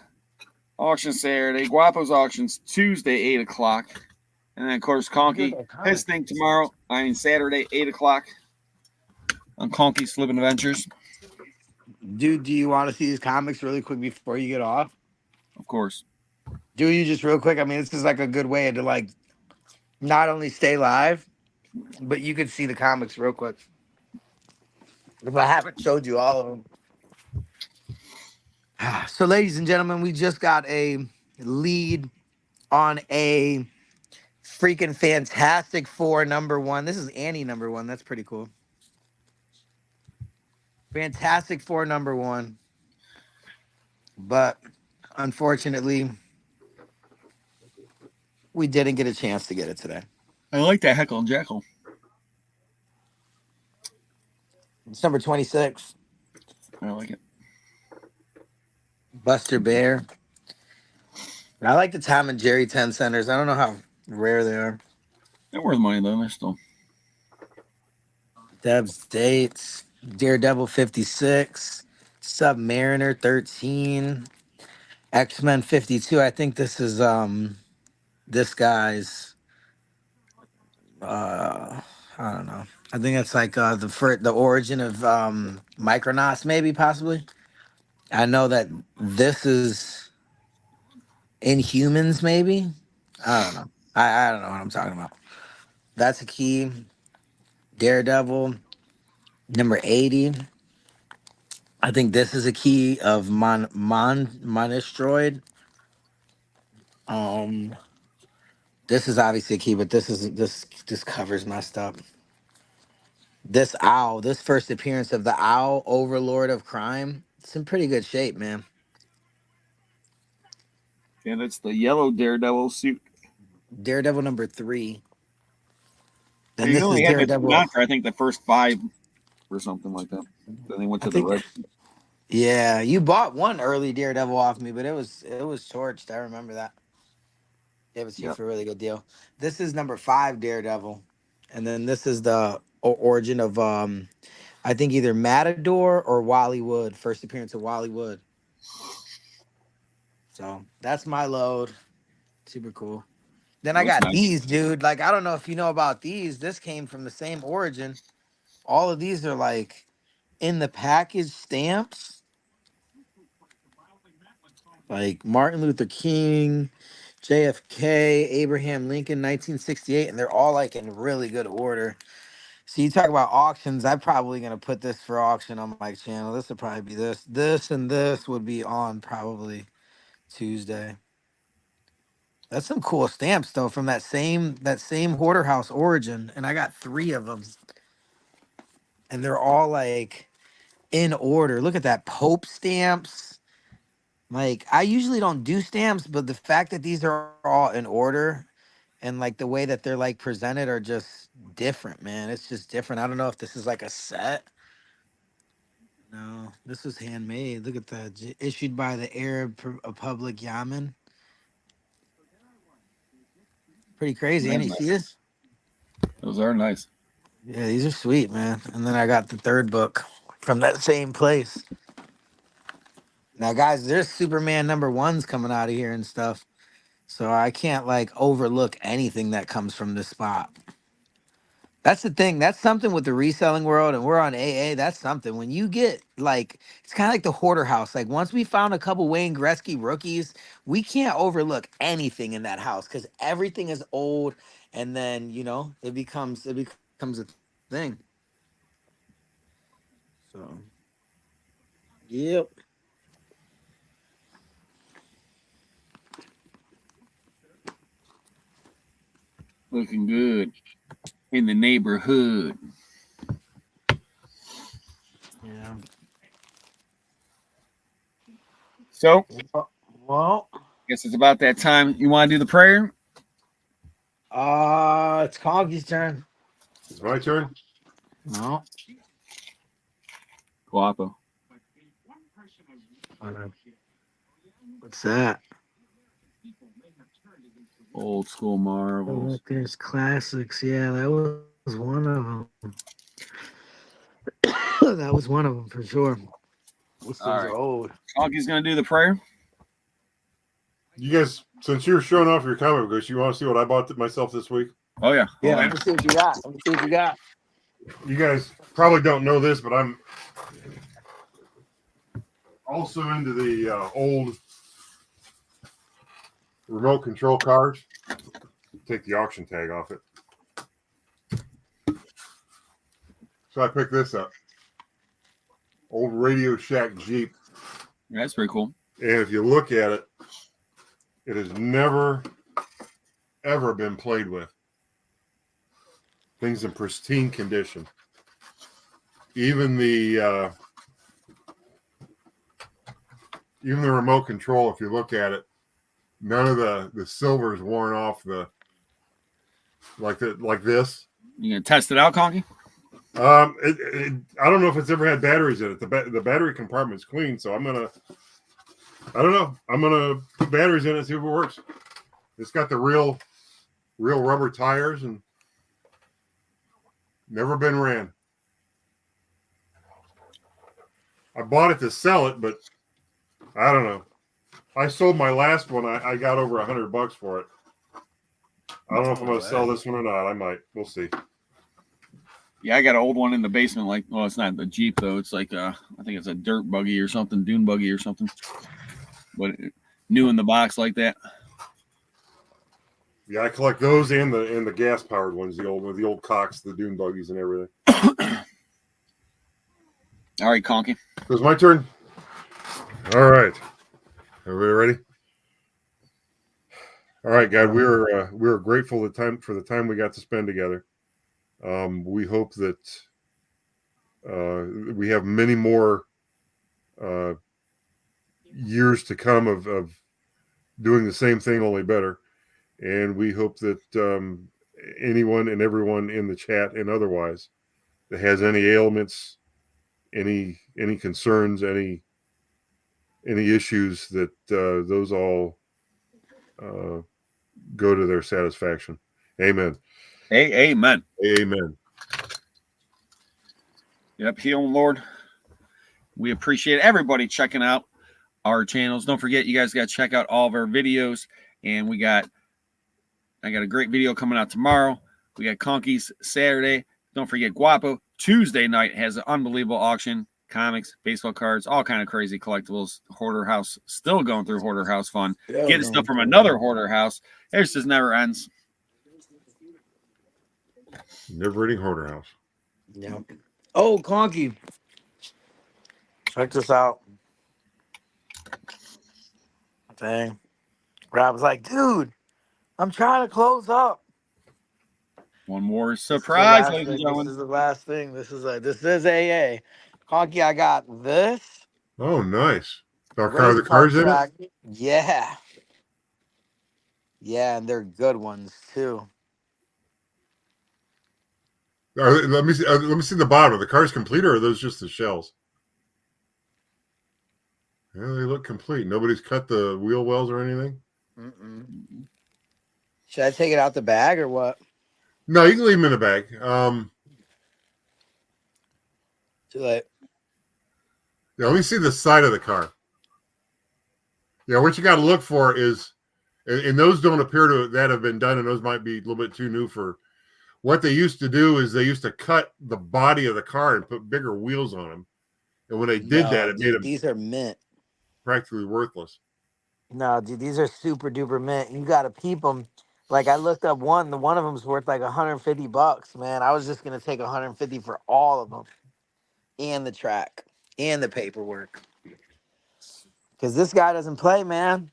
auction Saturday, Guapo's auctions Tuesday 8 o'clock, and then of course Conky his thing tomorrow. Saturday 8 o'clock on Conky's Flippin Adventures. Dude, do you want to see these comics really quick before you get off? Of course. Do you just real quick? I mean, this is like a good way to like not only stay live, but you can see the comics real quick. If I haven't showed you all of them. So, ladies and gentlemen, we just got a lead on a freaking Fantastic Four #1. This is Annie #1. That's pretty cool. Fantastic Four #1. But unfortunately, we didn't get a chance to get it today. I like that Heckle and Jekyll. It's number 26. I like it. Buster Bear. I like the Tom and Jerry 10 centers. I don't know how rare they are. They're worth money though. They're still. Deb's Dates. Daredevil 56. Submariner 13. X-Men 52. I think this is this guy's I don't know. I think it's like the origin of Micronauts, maybe, possibly. I know that this is Inhumans, maybe. I don't know. I don't know what I'm talking about. That's a key. Daredevil, number 80. I think this is a key of Monistroid. This is obviously a key, but this cover's messed up. This owl, this first appearance of the owl, Overlord of Crime, it's in pretty good shape, man. Yeah, that's the yellow Daredevil suit. Daredevil number 3. Then They this is only had the Daredevil. after, I think the first 5 or something like that. Then they went to the red. Yeah, you bought one early Daredevil off me, but it was torched. I remember that. It was cheap Yep. for a really good deal. This is number 5 Daredevil, and then this is the origin of I think either Matador or Wally Wood. First appearance of Wally Wood. So that's my load. Super cool. Then I Looks got nice. these, dude. Like, I don't know if you know about these. This came from the same origin. All of these are like in the package stamps. Like Martin Luther King, JFK, Abraham Lincoln, 1968, and they're all like in really good order. So you talk about auctions, I'm probably gonna put this for auction on my channel. This would probably be this. This and this would be on probably Tuesday. That's some cool stamps though from that same hoarder house origin, and I got 3 of them, and they're all like in order. Look at that Pope stamps. Like I usually don't do stamps, but the fact that these are all in order and like the way that they're like presented are just different, man. It's just different. I don't know if this is like a set. No, this was handmade. Look at that. Issued by the Republic Yemen. Pretty crazy. That's Ain't you see nice. this? Those are nice. Yeah, these are sweet, man. And then I got the 3rd book from that same place. Now, guys, there's Superman #1s coming out of here and stuff. So I can't like overlook anything that comes from this spot. That's the thing. That's something with the reselling world, and we're on AA. That's something. When you get like, it's kind of like the hoarder house. Like once we found a couple Wayne Gretzky rookies, we can't overlook anything in that house because everything is old, and then it becomes a thing. So, yep. Looking good in the neighborhood. Yeah. So, Well, guess it's about that time. You want to do the prayer? it's Conky's turn. It's my turn. No. Guapo. What's that? Old school marbles. Look, there's classics. Yeah, that was one of them. That was one of them for sure. Those All things right. are old. Conky's gonna do the prayer. You guys, since you're showing off your comic books, you want to see what I bought myself this week? Oh yeah. Yeah, Oh, let me see what you got. Let me see what you got. You guys probably don't know this, but I'm also into the old remote control cars. Take the auction tag off it. So I picked this up. Old Radio Shack Jeep. Yeah, that's pretty cool. And if you look at it, it has never, ever been played with. Things in pristine condition. Even the remote control, if you look at it, none of the silver is worn off like this. You gonna test it out, Conky? I don't know if it's ever had batteries in it. The battery compartment's clean, so I'm gonna put batteries in it and see if it works. It's got the real rubber tires and never been ran. I bought it to sell it, but I don't know. I sold my last one. I got over $100 for it. I don't know if I'm going to sell this one or not. I might. We'll see. Yeah, I got an old one in the basement. Like, well, it's not the Jeep though. It's like I think it's a dirt buggy or something, dune buggy or something. But new in the box like that. Yeah, I collect those and the gas powered ones, the old Cox, the dune buggies, and everything. All right, Conky. It was my turn. All right, everybody ready? All right, God, we were grateful for the time we got to spend together. We hope that we have many more years to come of doing the same thing, only better. And we hope that anyone and everyone in the chat and otherwise that has any ailments, any concerns, any issues, that those all go to their satisfaction. Amen. Hey, amen. Amen. Yep, healing Lord. We appreciate everybody checking out our channels. Don't forget, you guys got to check out all of our videos. And I got a great video coming out tomorrow. We got Conky's Saturday. Don't forget, Guapo Tuesday night has an unbelievable auction. Comics, baseball cards, all kind of crazy collectibles. Hoarder House still going through Hoarder House fun. Getting stuff from another Hoarder House. It just never ends. Never-ending Hoarder House. Yeah. Oh, Conky. Check this out. Dang. Rob was like, dude, I'm trying to close up. One more surprise, ladies and This gentlemen. is the last thing. This is AA. Conky, I got this. Oh, nice. The Race car cards in it? track. Yeah. Yeah, and they're good ones too. Let me see the bottom. Are the cards complete, or are those just the shells? Yeah, they look complete. Nobody's cut the wheel wells or anything. Mm-mm. Should I take it out the bag or what? No, you can leave them in the bag. Too late. Yeah, let me see the side of the car. Yeah, what you got to look for is, and those don't appear to that have been done, and those might be a little bit too new for. What they used to do is they used to cut the body of the car and put bigger wheels on them, and when they did that, it made them these are mint. practically worthless. No, dude, these are super duper mint. You got to peep them. Like I looked up one. The one of them's worth like $150, man. I was just gonna take 150 for all of them, and the track, and the paperwork. Because this guy doesn't play, man.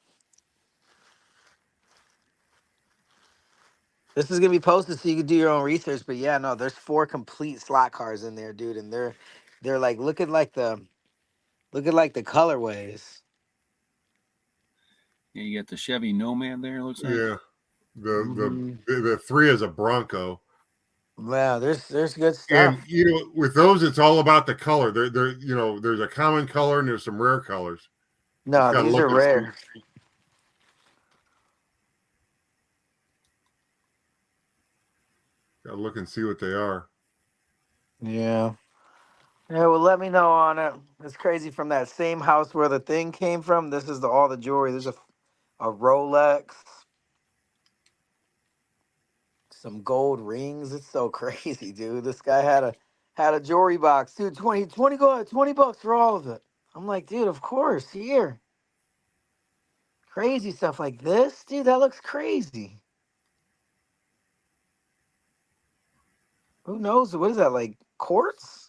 This is gonna be posted so you can do your own research. But yeah, no, there's 4 complete slot cars in there, dude, and they're like look at the colorways. Yeah, you got the Chevy Nomad there, it looks like. Yeah, the 3 is a Bronco. Yeah, there's good stuff. And with those, it's all about the color. They're there's a common color and there's some rare colors. No, Just gotta these look are and see. rare. Gotta look and see what they are. Yeah. Yeah, well, let me know on it. It's crazy from that same house where the thing came from. This is all the jewelry. There's a Rolex, some gold rings. It's so crazy, dude. This guy had a jewelry box, dude. 20 go ahead, $20 for all of it. I'm like, dude, of course, here. Crazy stuff like this, dude. That looks crazy. Who knows? What is that, like quartz?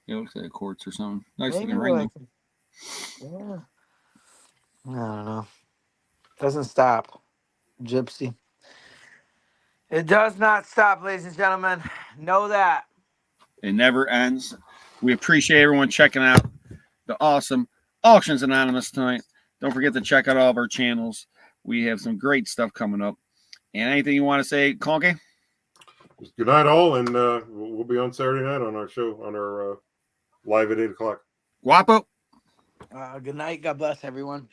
Yeah, it looks like a quartz or something. Nice Maybe looking ring. like, yeah. I don't know. Doesn't stop, Gypsy. It does not stop, ladies and gentlemen. Know that. It never ends. We appreciate everyone checking out the awesome Auctions Anonymous tonight. Don't forget to check out all of our channels. We have some great stuff coming up. And anything you want to say, Conky? Just good night, all, and we'll be on Saturday night on our show on our live at 8:00. Guapo? Good night. God bless everyone.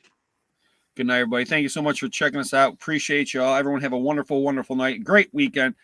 Good night, everybody. Thank you so much for checking us out. Appreciate y'all. Everyone have a wonderful, wonderful night. Great weekend.